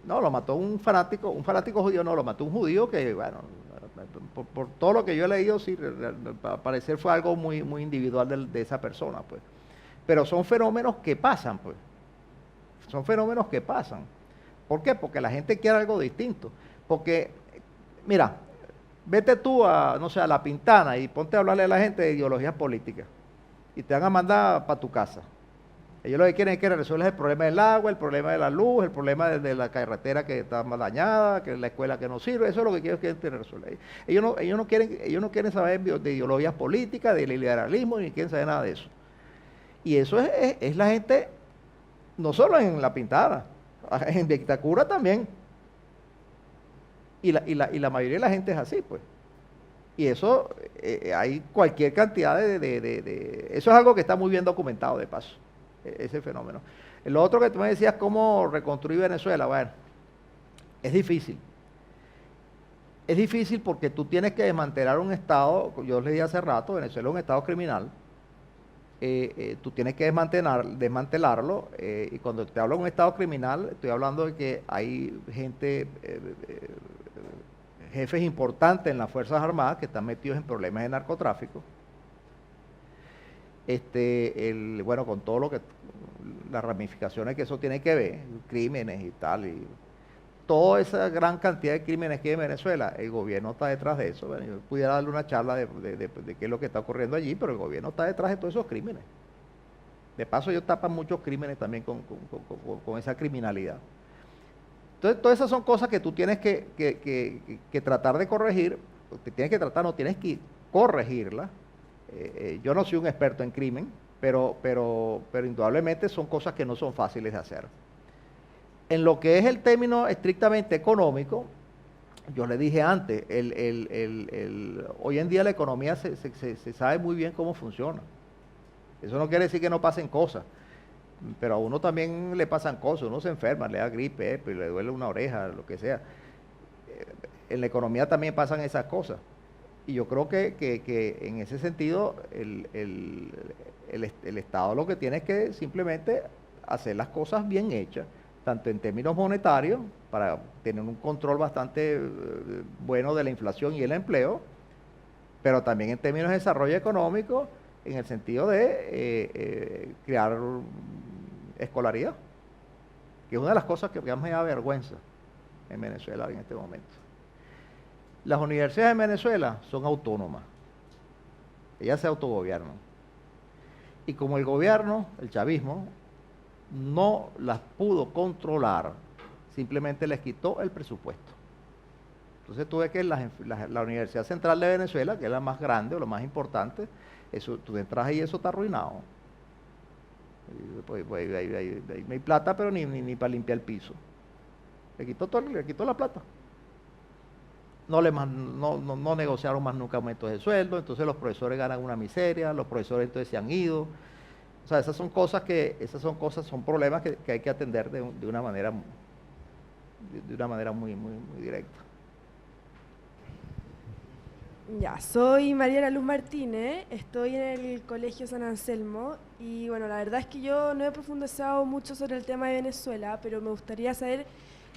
No, lo mató un fanático judío, no, lo mató un judío que, bueno, por todo lo que yo he leído, sí, al parecer fue algo muy, muy individual de esa persona, pues. Pero son fenómenos que pasan, pues. Son fenómenos que pasan. ¿Por qué? Porque la gente quiere algo distinto. Porque, mira, vete tú no sé, a La Pintana y ponte a hablarle a la gente de ideologías políticas. Y te van a mandar para tu casa. Ellos lo que quieren es que resuelvas el problema del agua, el problema de la luz, el problema de la carretera que está más dañada, que la escuela que no sirve. Eso es lo que quieren resolver. Ellos no quieren saber de ideologías políticas, de liberalismo, ni quieren saber nada de eso. Y eso es la gente, no solo en La Pintada, en Vitacura también. Y la mayoría de la gente es así, pues. Y eso, hay cualquier cantidad eso es algo que está muy bien documentado, de paso, ese fenómeno. Lo otro que tú me decías, ¿cómo reconstruir Venezuela? Bueno, es difícil. Es difícil porque tú tienes que desmantelar un Estado, yo les dije hace rato, Venezuela es un Estado criminal. Tú tienes que desmantelarlo, y cuando te hablo de un Estado criminal, estoy hablando de que hay gente, jefes importantes en las Fuerzas Armadas que están metidos en problemas de narcotráfico. Bueno, con todo las ramificaciones que eso tiene que ver, crímenes y tal, y toda esa gran cantidad de crímenes que hay en Venezuela, el gobierno está detrás de eso. Bueno, yo pudiera darle una charla de qué es lo que está ocurriendo allí, pero el gobierno está detrás de todos esos crímenes. De paso, ellos tapan muchos crímenes también con esa criminalidad. Entonces, todas esas son cosas que tú tienes que tratar de corregir, no tienes que corregirlas. Yo no soy un experto en crimen, pero indudablemente son cosas que no son fáciles de hacer. En lo que es el término estrictamente económico, yo le dije antes, hoy en día la economía se sabe muy bien cómo funciona. Eso no quiere decir que no pasen cosas, pero a uno también le pasan cosas, uno se enferma, le da gripe, le duele una oreja, lo que sea. En la economía también pasan esas cosas. Y yo creo que en ese sentido el Estado lo que tiene es que simplemente hacer las cosas bien hechas, tanto en términos monetarios, para tener un control bastante bueno de la inflación y el empleo, pero también en términos de desarrollo económico, en el sentido de crear escolaridad, que es una de las cosas que más me da vergüenza en Venezuela en este momento. Las universidades de Venezuela son autónomas. ellas se autogobiernan. Y como el gobierno, el chavismo, no las pudo controlar, simplemente les quitó el presupuesto. Entonces tú ves que la Universidad Central de Venezuela, que es la más grande o la más importante, eso, tú entras ahí y eso está arruinado. Pues, ahí no hay plata, pero ni para limpiar el piso. Le quitó la plata. No negociaron más nunca aumentos de sueldo, entonces los profesores ganan una miseria, los profesores entonces se han ido. O sea, son problemas que hay que atender de una manera muy directa. Ya, soy Mariana Luz Martínez, estoy en el Colegio San Anselmo y bueno, la verdad es que yo no he profundizado mucho sobre el tema de Venezuela, pero me gustaría saber,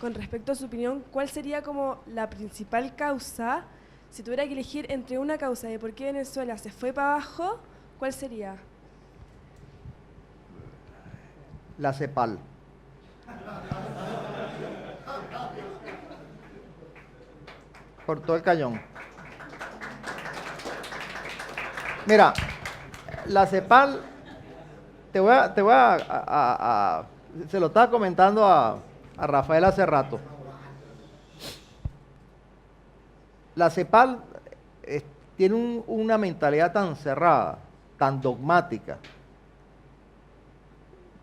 con respecto a su opinión, cuál sería como la principal causa, si tuviera que elegir entre una causa de por qué Venezuela se fue para abajo, ¿cuál sería? La CEPAL. Cortó el cañón. Mira, la CEPAL, se lo estaba comentando a Rafael hace rato. La CEPAL tiene una mentalidad tan cerrada, tan dogmática,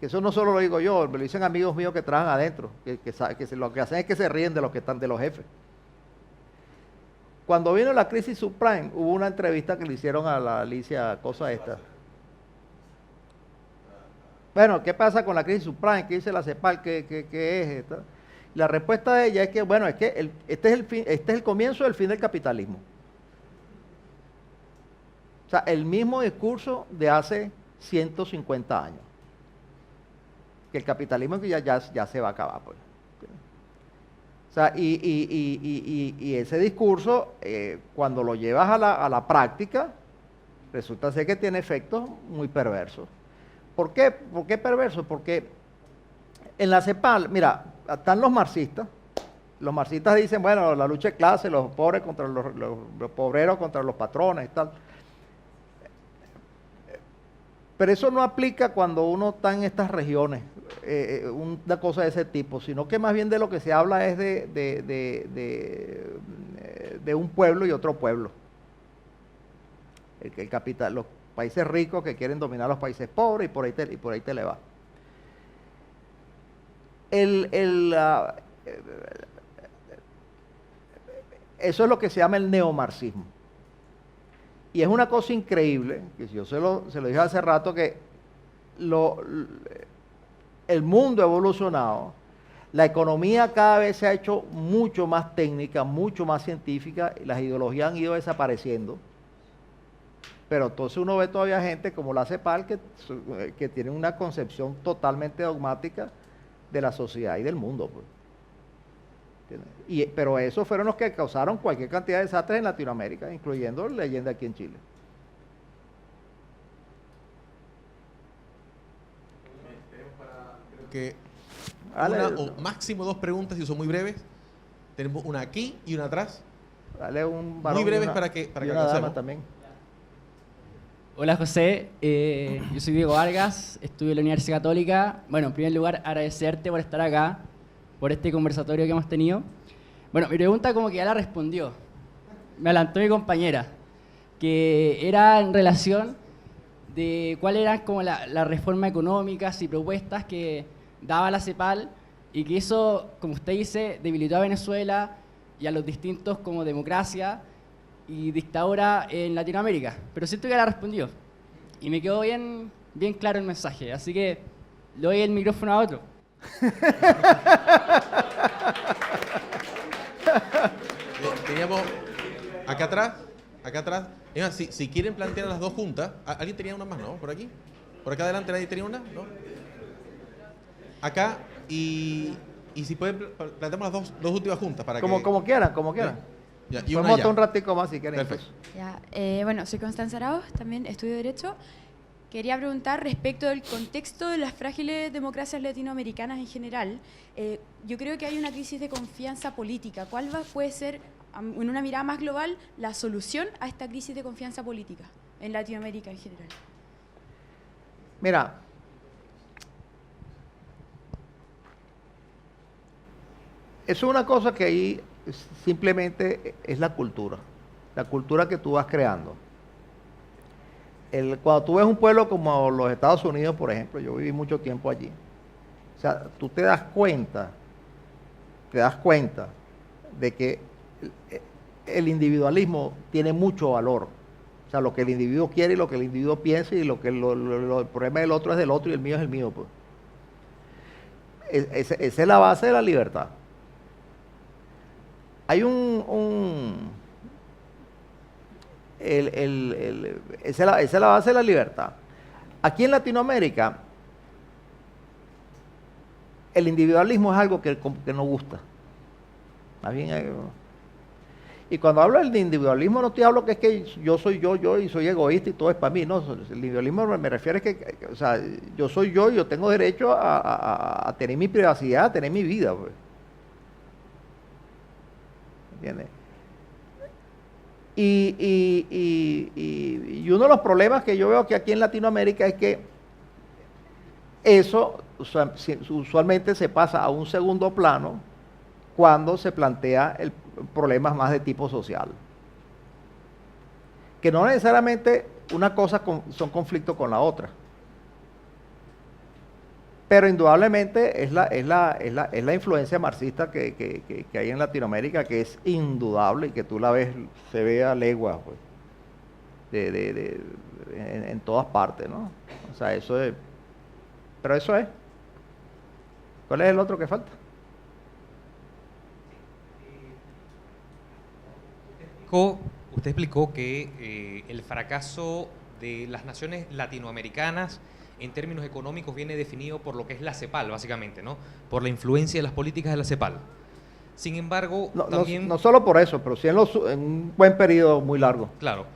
que eso no solo lo digo yo, me lo dicen amigos míos que trabajan adentro, que lo que hacen es que se ríen de los que están, de los jefes. Cuando vino la crisis subprime, hubo una entrevista que le hicieron a la Alicia Cosa esta. Bueno, ¿qué pasa con la crisis subprime? ¿Qué dice la CEPAL? ¿Qué es esta? La respuesta de ella es que, bueno, es que este es el comienzo del fin del capitalismo. O sea, el mismo discurso de hace 150 años. Que el capitalismo ya se va a acabar, pues. O sea, y ese discurso, cuando lo llevas a la práctica, resulta ser que tiene efectos muy perversos. ¿Por qué? ¿Por qué perversos? Porque en la CEPAL, mira, están los marxistas. Los marxistas dicen, bueno, la lucha de clase, los pobres contra los pobreros contra los patrones y tal. Pero eso no aplica cuando uno está en estas regiones, una cosa de ese tipo, sino que más bien de lo que se habla es de un pueblo y otro pueblo. El capital, los países ricos que quieren dominar a los países pobres y por ahí te le va. Eso es lo que se llama el neomarxismo. Y es una cosa increíble, que yo se lo dije hace rato, que el mundo ha evolucionado, la economía cada vez se ha hecho mucho más técnica, mucho más científica, y las ideologías han ido desapareciendo. Pero entonces uno ve todavía gente como la CEPAL que tiene una concepción totalmente dogmática de la sociedad y del mundo, pues. Pero esos fueron los que causaron cualquier cantidad de desastres en Latinoamérica, incluyendo Leyenda aquí en Chile. Creo que una o máximo dos preguntas, si son muy breves. Tenemos una aquí y una atrás. Dale un varón muy breves una, para que una dama alcancemos. también. Hola José, yo soy Diego Vargas, estudio en la Universidad Católica. Bueno, en primer lugar agradecerte por estar acá, por este conversatorio que hemos tenido. Bueno, mi pregunta como que ya la respondió, me adelantó mi compañera, que era en relación de cuál eran como la reforma económicas y propuestas que daba la CEPAL y que eso, como usted dice, debilitó a Venezuela y a los distintos como democracia y dictadura en Latinoamérica. Pero siento que la respondió y me quedó bien claro el mensaje, así que le doy el micrófono a otro. Teníamos acá atrás. Si quieren plantear las dos juntas, ¿alguien tenía una más, no? ¿Por aquí? ¿Por acá adelante nadie tenía una? ¿No? Acá y si pueden planteamos las dos últimas juntas para como quieran. Ya, y podemos una estar un ratico más si quieren. Perfecto. Ya, bueno, soy Constanza Arauz, también estudio Derecho. Quería preguntar respecto del contexto de las frágiles democracias latinoamericanas en general. Yo creo que hay una crisis de confianza política. ¿Cuál puede ser, en una mirada más global, la solución a esta crisis de confianza política en Latinoamérica en general? Mira, eso es una cosa que ahí simplemente es la cultura que tú vas creando. Cuando tú ves un pueblo como los Estados Unidos, por ejemplo, yo viví mucho tiempo allí, o sea, tú te das cuenta de que el individualismo tiene mucho valor. O sea, lo que el individuo quiere y lo que el individuo piensa y el problema del otro es del otro y el mío es el mío, pues. Esa es la base de la libertad. Hay esa es la base de la libertad. Aquí en Latinoamérica, el individualismo es algo que no gusta. Más bien, y cuando hablo del individualismo no te hablo que es que yo soy yo y soy egoísta y todo es para mí. No, el individualismo me refiere a que, o sea, yo soy yo y yo tengo derecho a tener mi privacidad, a tener mi vida, pues. ¿Entiendes? Y uno de los problemas que yo veo que aquí en Latinoamérica es que eso usualmente se pasa a un segundo plano cuando se plantea el problemas más de tipo social. Que no necesariamente una cosa son conflictos con la otra. Pero indudablemente es la influencia marxista que hay en Latinoamérica, que es indudable y que tú la ves, se ve a leguas, pues, en todas partes, ¿no? O sea, eso es. Pero eso es. ¿Cuál es el otro que falta? Usted explicó que el fracaso de las naciones latinoamericanas en términos económicos viene definido por lo que es la CEPAL, básicamente, ¿no? Por la influencia de las políticas de la CEPAL. Sin embargo, también... No solo por eso, pero sí en un buen periodo muy largo. Claro,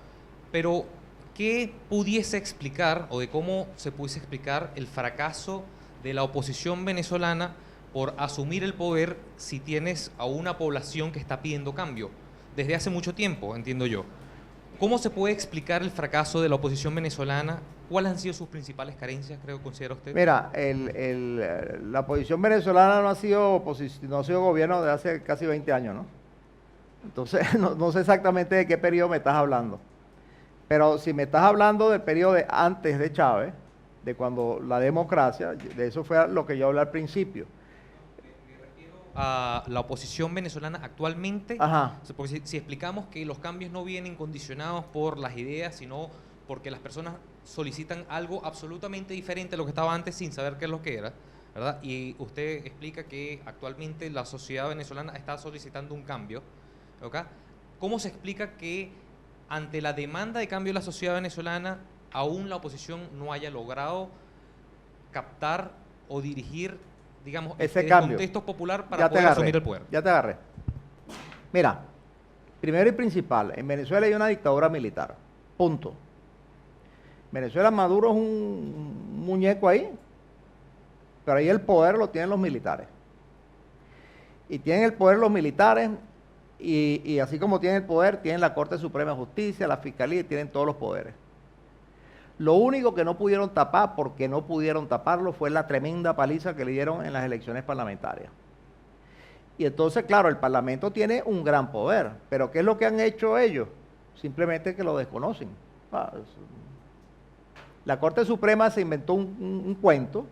pero ¿qué pudiese explicar o de cómo se pudiese explicar el fracaso de la oposición venezolana por asumir el poder si tienes a una población que está pidiendo cambio? Desde hace mucho tiempo, entiendo yo. ¿Cómo se puede explicar el fracaso de la oposición venezolana? ¿Cuáles han sido sus principales carencias, considera usted? Mira, la oposición venezolana no ha sido gobierno de hace casi 20 años, ¿no? Entonces, no sé exactamente de qué periodo me estás hablando. Pero si me estás hablando del periodo de antes de Chávez, de cuando la democracia, de eso fue lo que yo hablé al principio. A la oposición venezolana actualmente. Ajá. Porque si explicamos que los cambios no vienen condicionados por las ideas, sino porque las personas solicitan algo absolutamente diferente a lo que estaba antes sin saber qué es lo que era, ¿verdad? Y usted explica que actualmente la sociedad venezolana está solicitando un cambio, ¿ok? ¿Cómo se explica que ante la demanda de cambio de la sociedad venezolana aún la oposición no haya logrado captar o dirigir, digamos, ese el cambio, contexto popular para poder asumir el poder? Ya te agarré. Mira, primero y principal, en Venezuela hay una dictadura militar, punto. Venezuela, Maduro es un muñeco ahí, pero ahí el poder lo tienen los militares. Y tienen el poder los militares, y así como tienen el poder, tienen la Corte Suprema de Justicia, la Fiscalía, y tienen todos los poderes. Lo único que no pudieron tapar, porque no pudieron taparlo, fue la tremenda paliza que le dieron en las elecciones parlamentarias. Y entonces, claro, el Parlamento tiene un gran poder, pero ¿qué es lo que han hecho ellos? Simplemente que lo desconocen. La Corte Suprema se inventó un cuento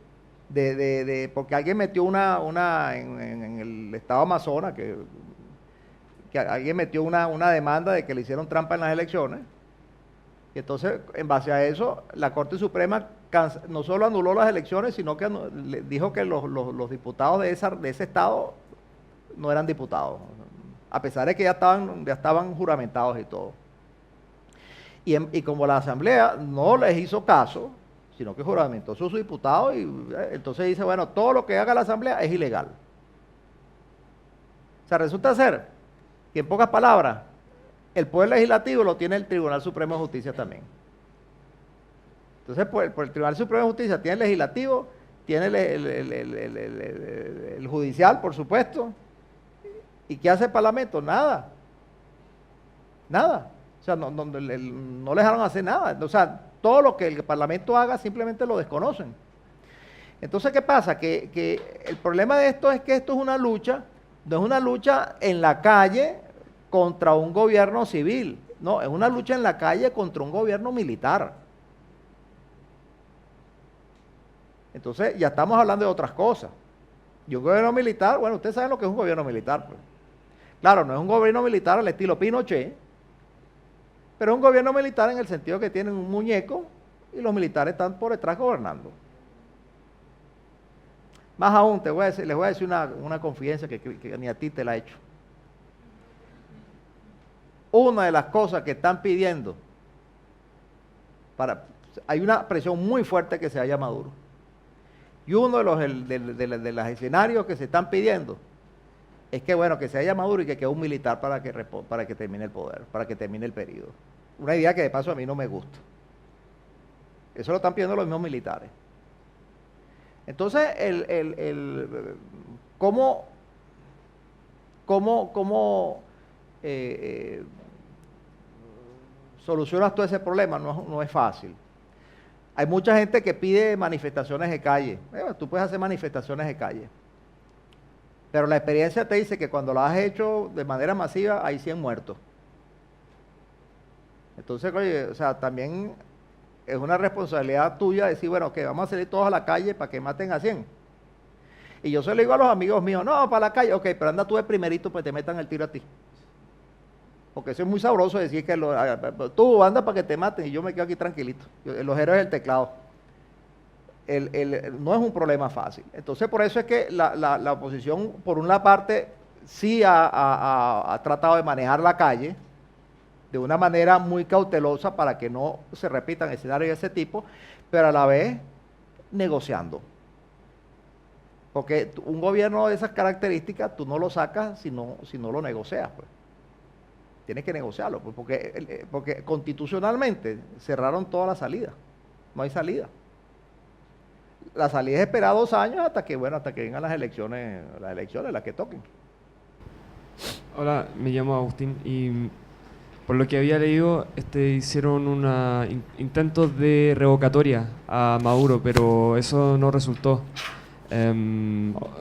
porque alguien metió en el estado Amazonas, que alguien metió una demanda de que le hicieron trampa en las elecciones. Y entonces, en base a eso, la Corte Suprema no solo anuló las elecciones, sino que dijo que los diputados de ese estado no eran diputados, a pesar de que ya estaban juramentados y todo. Y como la Asamblea no les hizo caso, sino que juramentó a sus diputados, y entonces dice, bueno, todo lo que haga la Asamblea es ilegal. O sea, resulta ser que, en pocas palabras, el poder legislativo lo tiene el Tribunal Supremo de Justicia también. Entonces, por el Tribunal Supremo de Justicia tiene el legislativo, tiene el judicial, por supuesto. ¿Y qué hace el Parlamento? Nada. Nada. O O sea, no les dejaron hacer nada. O sea, todo lo que el Parlamento haga simplemente lo desconocen. Entonces, ¿qué pasa? Que el problema de esto es que esto es una lucha, no es una lucha en la calle contra un gobierno civil, no, es una lucha en la calle contra un gobierno militar. Entonces, ya estamos hablando de otras cosas. Y un gobierno militar, bueno, ustedes saben lo que es un gobierno militar, pues. Claro, no es un gobierno militar al estilo Pinochet, pero es un gobierno militar en el sentido que tienen un muñeco y los militares están por detrás gobernando. Más aún, les voy a decir una confidencia que ni a ti te la he hecho. Una de las cosas que están pidiendo, hay una presión muy fuerte que se haya Maduro. Y uno de los escenarios que se están pidiendo es que, bueno, que se haya Maduro y que quede un militar para que termine el poder, para que termine el periodo. Una idea que de paso a mí no me gusta. Eso lo están pidiendo los mismos militares. Entonces, ¿cómo solucionas todo ese problema? No es fácil. Hay mucha gente que pide manifestaciones de calle. Tú puedes hacer manifestaciones de calle. Pero la experiencia te dice que cuando lo has hecho de manera masiva, hay 100 muertos. Entonces, oye, o sea, también es una responsabilidad tuya decir, bueno, que vamos a salir todos a la calle para que maten a 100. Y yo se lo digo a los amigos míos, no, para la calle, ok, pero anda tú de primerito pues te metan el tiro a ti. Porque eso es muy sabroso decir que tú anda para que te maten y yo me quedo aquí tranquilito. Los héroes del teclado. No es un problema fácil. Entonces, por eso es que la oposición, por una parte, sí ha tratado de manejar la calle de una manera muy cautelosa para que no se repitan escenarios de ese tipo, pero a la vez negociando. Porque un gobierno de esas características tú no lo sacas si no lo negocias, pues. Tienes que negociarlo, pues, porque constitucionalmente cerraron toda la salida. No hay salida. La salida es esperar 2 años hasta que vengan las elecciones las que toquen. Hola, me llamo Agustín y por lo que había leído, hicieron intentos de revocatoria a Maduro, pero eso no resultó.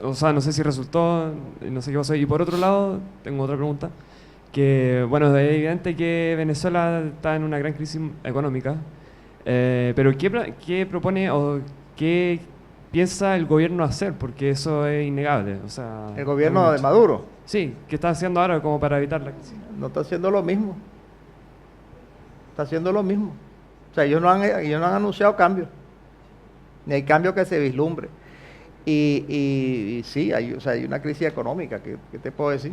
O sea, no sé si resultó, no sé qué pasó. Y por otro lado, tengo otra pregunta, que bueno, es evidente que Venezuela está en una gran crisis económica, pero ¿qué propone o qué piensa el gobierno hacer? Porque eso es innegable. O sea, ¿el gobierno de Maduro? Sí, ¿qué está haciendo ahora como para evitar la crisis? No está haciendo lo mismo. Está haciendo lo mismo. O sea, ellos no han anunciado cambios. Ni hay cambio que se vislumbre. Y sí, hay una crisis económica. ¿Qué te puedo decir?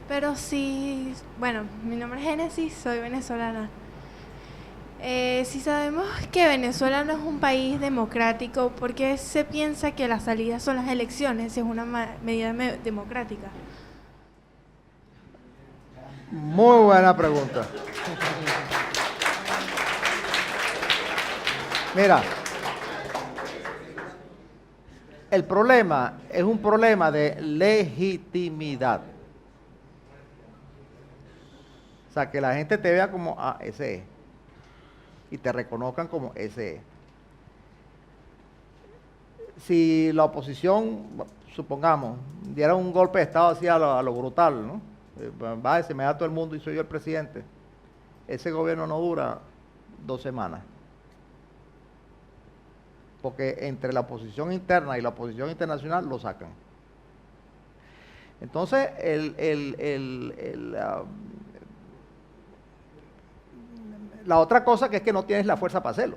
Pero sí, bueno, mi nombre es Génesis, soy venezolana. Si sabemos que Venezuela no es un país democrático, ¿por qué se piensa que la salida son las elecciones? Es una medida democrática. Muy buena pregunta. Mira, el problema es un problema de legitimidad. O sea, que la gente te vea como, ese es. Y te reconozcan como ese es. Si la oposición, supongamos, diera un golpe de Estado así a lo brutal, ¿no? Se me da todo el mundo y soy yo el presidente. Ese gobierno no dura 2 semanas. Porque entre la oposición interna y la oposición internacional lo sacan. Entonces, la otra cosa que es que no tienes la fuerza para hacerlo.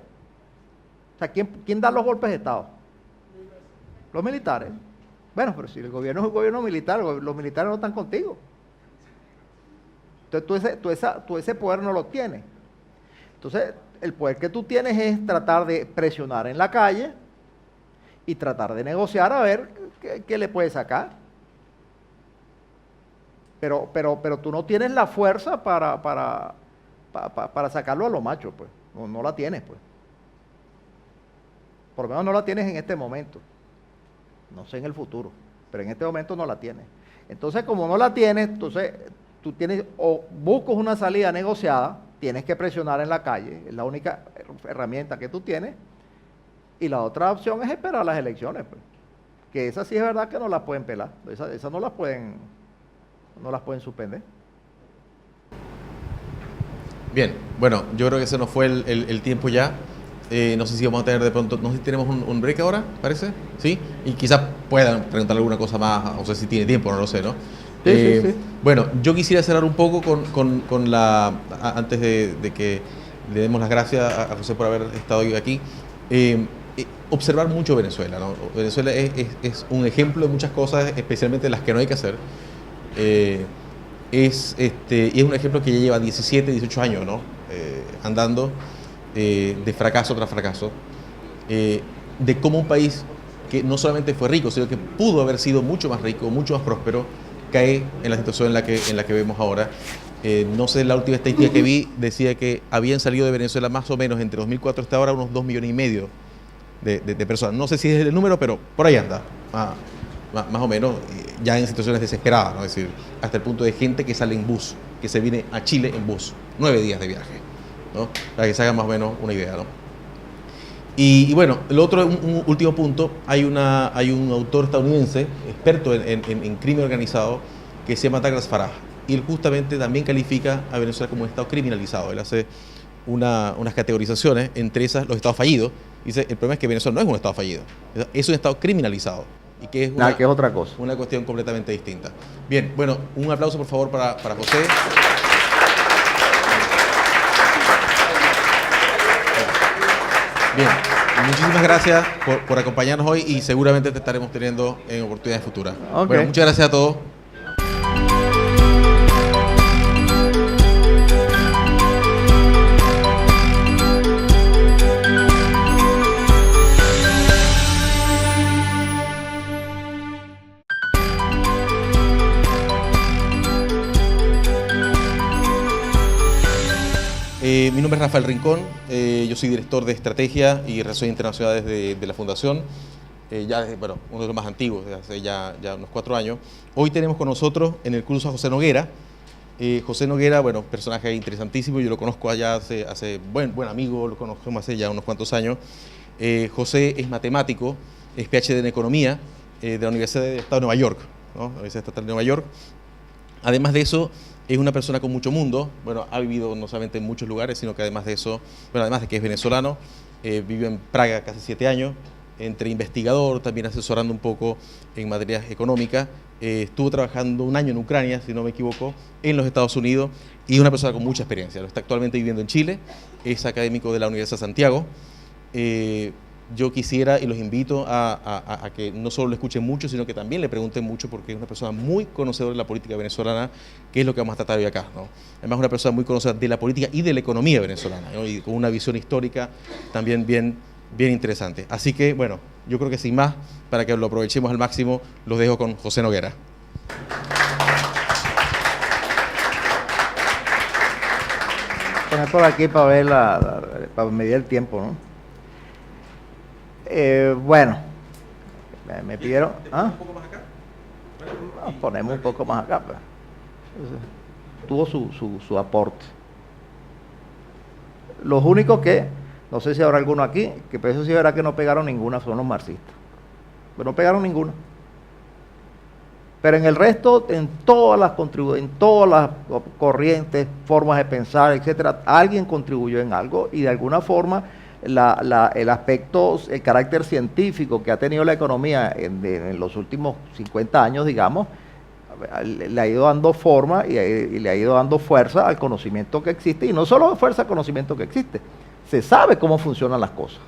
O sea, ¿quién da los golpes de Estado? Los militares. Bueno, pero si el gobierno es un gobierno militar, los militares no están contigo. Entonces tú ese poder no lo tienes. Entonces, el poder que tú tienes es tratar de presionar en la calle y tratar de negociar a ver qué le puedes sacar. Pero tú no tienes la fuerza para sacarlo a lo macho, pues. No la tienes, pues. Por lo menos no la tienes en este momento. No sé en el futuro, pero en este momento no la tienes. Entonces, como no la tienes, entonces tú tienes, o buscas una salida negociada, tienes que presionar en la calle, es la única herramienta que tú tienes, y la otra opción es esperar las elecciones, pues. Que esas sí es verdad que no las pueden pelar, esas no las pueden suspender. Bien, bueno, yo creo que se nos fue el tiempo ya. No sé si vamos a tener de pronto, no sé si tenemos un break ahora, parece, ¿sí? Y quizás puedan preguntar alguna cosa más, o sea, si tiene tiempo, no lo sé, ¿no? Sí. Bueno, yo quisiera cerrar un poco antes de que le demos las gracias a José por haber estado hoy aquí, observar mucho Venezuela, ¿no? Venezuela es un ejemplo de muchas cosas, especialmente las que no hay que hacer. Y es un ejemplo que ya lleva 17, 18 años, ¿no? Andando de fracaso tras fracaso, de cómo un país que no solamente fue rico, sino que pudo haber sido mucho más rico, mucho más próspero, cae en la situación en la que vemos ahora. No sé, la última estadística que vi decía que habían salido de Venezuela más o menos entre 2004 hasta ahora unos 2,5 millones de personas. No sé si es el número, pero por ahí anda, más o menos, ya en situaciones desesperadas, ¿no? Es decir, hasta el punto de gente que sale en bus, que se viene a Chile en bus, 9 días de viaje, ¿no? Para que se hagan más o menos una idea, ¿no? Y bueno, el otro, un último punto, hay un autor estadounidense, experto en crimen organizado, que se llama Douglas Farah, y él justamente también califica a Venezuela como un estado criminalizado. Él hace unas categorizaciones, entre esas los estados fallidos. Dice, el problema es que Venezuela no es un estado fallido, es un estado criminalizado, y que es que es otra cosa. Una cuestión completamente distinta. Bien, bueno, un aplauso por favor para José. Bien, muchísimas gracias por acompañarnos hoy y seguramente te estaremos teniendo en oportunidades futuras. Okay. Bueno, muchas gracias a todos. Mi nombre es Rafael Rincón, yo soy director de Estrategia y Relaciones Internacionales de la Fundación, uno de los más antiguos, desde hace ya unos 4 años. Hoy tenemos con nosotros en el curso a José Noguera. José Noguera, bueno, personaje interesantísimo, yo lo conozco allá hace buen amigo, lo conozco hace ya unos cuantos años. José es matemático, es PhD en Economía de la Universidad del Estado de Nueva York, ¿no? La Universidad Estatal de Nueva York. Además de eso, es una persona con mucho mundo, bueno, ha vivido no solamente en muchos lugares, sino que además de eso, bueno, además de que es venezolano, vivió en Praga casi 7 años, entre investigador, también asesorando un poco en materias económicas, estuvo trabajando 1 año en Ucrania, si no me equivoco, en los Estados Unidos, y es una persona con mucha experiencia. Está actualmente viviendo en Chile, es académico de la Universidad de Santiago. Yo quisiera y los invito a que no solo lo escuchen mucho, sino que también le pregunten mucho, porque es una persona muy conocedora de la política venezolana, que es lo que vamos a tratar hoy acá, ¿no? Además, una persona muy conocedora de la política y de la economía venezolana, ¿no? Y con una visión histórica también bien interesante. Así que, bueno, yo creo que sin más, para que lo aprovechemos al máximo, los dejo con José Noguera. Poner por aquí para ver para medir el tiempo, ¿no? Bueno, me pidieron. ¿Un poco más acá? Ponemos un poco más acá. Pues. Tuvo su aporte. Los únicos que, no sé si habrá alguno aquí, que por eso sí verá que no pegaron ninguna, son los marxistas. Pero no pegaron ninguna. Pero en el resto, en todas las corrientes, formas de pensar, etcétera, alguien contribuyó en algo y de alguna forma el aspecto, el carácter científico que ha tenido la economía en los últimos 50 años, digamos, le ha ido dando forma y le ha ido dando fuerza al conocimiento que existe, y no solo fuerza al conocimiento que existe, se sabe cómo funcionan las cosas.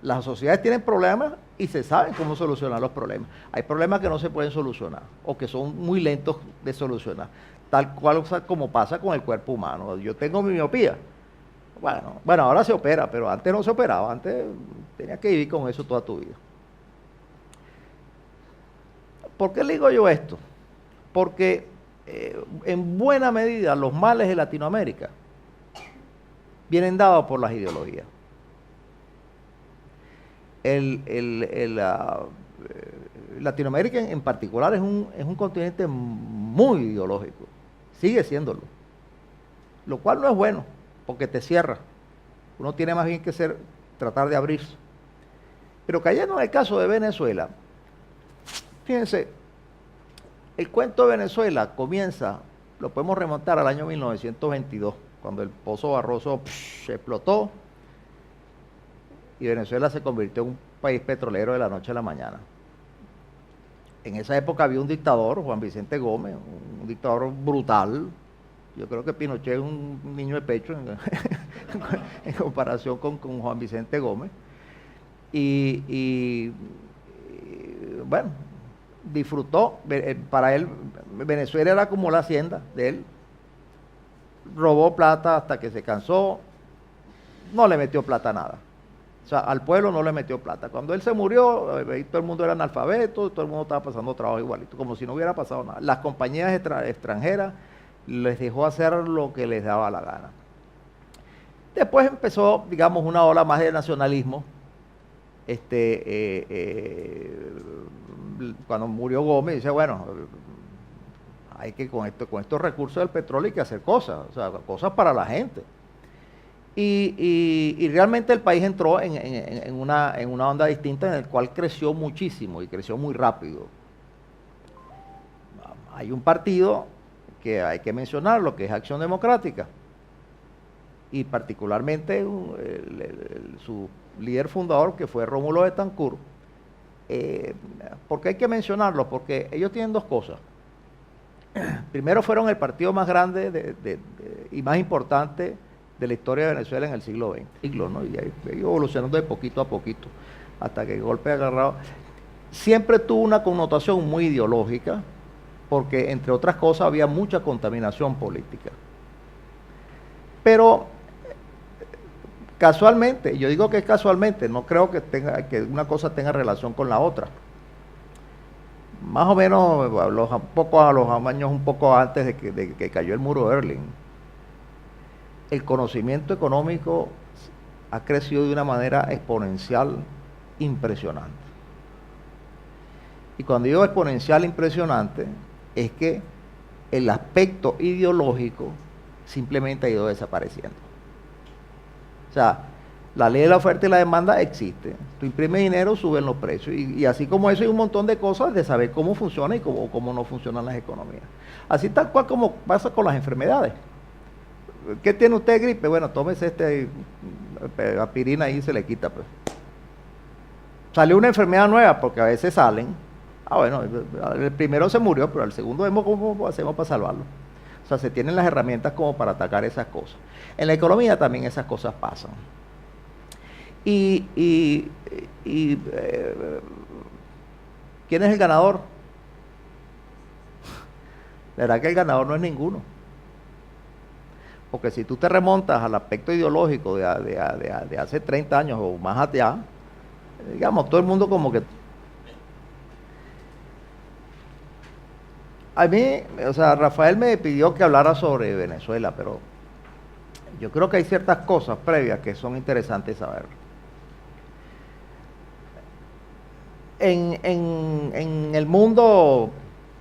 Las sociedades tienen problemas y se sabe cómo solucionar los problemas. Hay problemas que no se pueden solucionar o que son muy lentos de solucionar, tal cual como pasa con el cuerpo humano. Yo tengo miopía. Bueno, ahora se opera, pero antes no se operaba, antes tenías que vivir con eso toda tu vida. ¿Por qué le digo yo esto? Porque en buena medida los males de Latinoamérica vienen dados por las ideologías. Latinoamérica en particular es un continente muy ideológico, sigue siéndolo, lo cual no es bueno, porque te cierra. Uno tiene más bien que tratar de abrirse. Pero cayendo en el caso de Venezuela, fíjense, el cuento de Venezuela comienza, lo podemos remontar al año 1922, cuando el Pozo Barroso explotó y Venezuela se convirtió en un país petrolero de la noche a la mañana. En esa época había un dictador, Juan Vicente Gómez, un dictador brutal. Yo creo que Pinochet es un niño de pecho en comparación con Juan Vicente Gómez. Y bueno, disfrutó. Para él, Venezuela era como la hacienda de él. Robó plata hasta que se cansó, no le metió plata a nada. O sea, al pueblo no le metió plata. Cuando él se murió, todo el mundo era analfabeto, todo el mundo estaba pasando trabajo igualito, como si no hubiera pasado nada. Las compañías extranjeras les dejó hacer lo que les daba la gana. Después empezó, digamos, una ola más de nacionalismo. Cuando murió Gómez, dice, bueno, hay que con estos recursos del petróleo hay que hacer cosas, o sea, cosas para la gente. Y realmente el país entró en una onda distinta en la cual creció muchísimo y creció muy rápido. Hay un partido que hay que mencionarlo, que es Acción Democrática, y particularmente su líder fundador, que fue Rómulo Betancourt. ¿Por qué hay que mencionarlo? Porque ellos tienen dos cosas. Primero, fueron el partido más grande y más importante de la historia de Venezuela en el siglo XX, ¿no? Y ahí evolucionando de poquito a poquito, hasta que el golpe agarrado. Siempre tuvo una connotación muy ideológica, porque entre otras cosas había mucha contaminación política. Pero casualmente, yo digo que es casualmente, no creo que una cosa tenga relación con la otra. Más o menos a los años un poco antes de que cayó el muro de Berlín, el conocimiento económico ha crecido de una manera exponencial impresionante. Y cuando digo exponencial impresionante, es que el aspecto ideológico simplemente ha ido desapareciendo. O sea, la ley de la oferta y la demanda existe. Tú imprimes dinero, suben los precios. Y así como eso hay un montón de cosas de saber cómo funciona y cómo no funcionan las economías. Así tal cual como pasa con las enfermedades. ¿Qué tiene usted, gripe? Bueno, tómese aspirina y se le quita. Pues. Salió una enfermedad nueva, porque a veces salen. Bueno, el primero se murió, pero al segundo vemos cómo hacemos para salvarlo. O sea, se tienen las herramientas como para atacar esas cosas. En la economía también esas cosas pasan. ¿Quién es el ganador? La verdad que el ganador no es ninguno. Porque si tú te remontas al aspecto ideológico de hace 30 años o más allá, digamos, todo el mundo como que... A mí, o sea, Rafael me pidió que hablara sobre Venezuela, pero yo creo que hay ciertas cosas previas que son interesantes saber. En el mundo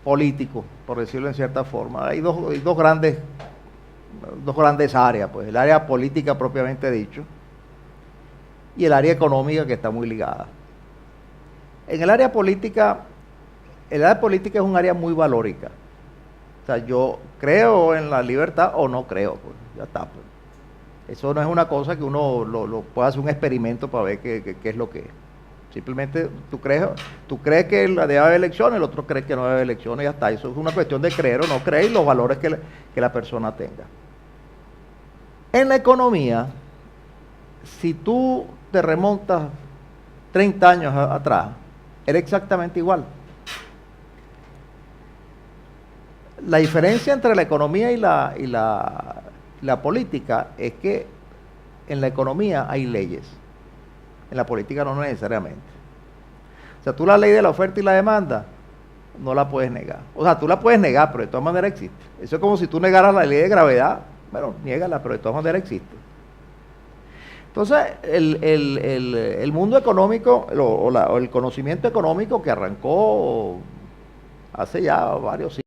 político, por decirlo en cierta forma, hay dos grandes áreas, pues el área política propiamente dicho y el área económica, que está muy ligada. En el área política es un área muy valórica. O sea, yo creo en la libertad o no creo, pues ya está. Pues. Eso no es una cosa que uno lo pueda hacer un experimento para ver qué es lo que es. Simplemente tú crees que debe haber elecciones, el otro cree que no debe haber elecciones y ya está. Eso es una cuestión de creer o no creer y los valores que la persona tenga. En la economía, si tú te remontas 30 años atrás, era exactamente igual. La diferencia entre la economía y la política es que en la economía hay leyes, en la política no necesariamente. O sea, tú la ley de la oferta y la demanda no la puedes negar. O sea, tú la puedes negar, pero de todas maneras existe. Eso es como si tú negaras la ley de gravedad. Bueno, niégala, pero de todas maneras existe. Entonces, el mundo económico o el conocimiento económico que arrancó hace ya varios siglos,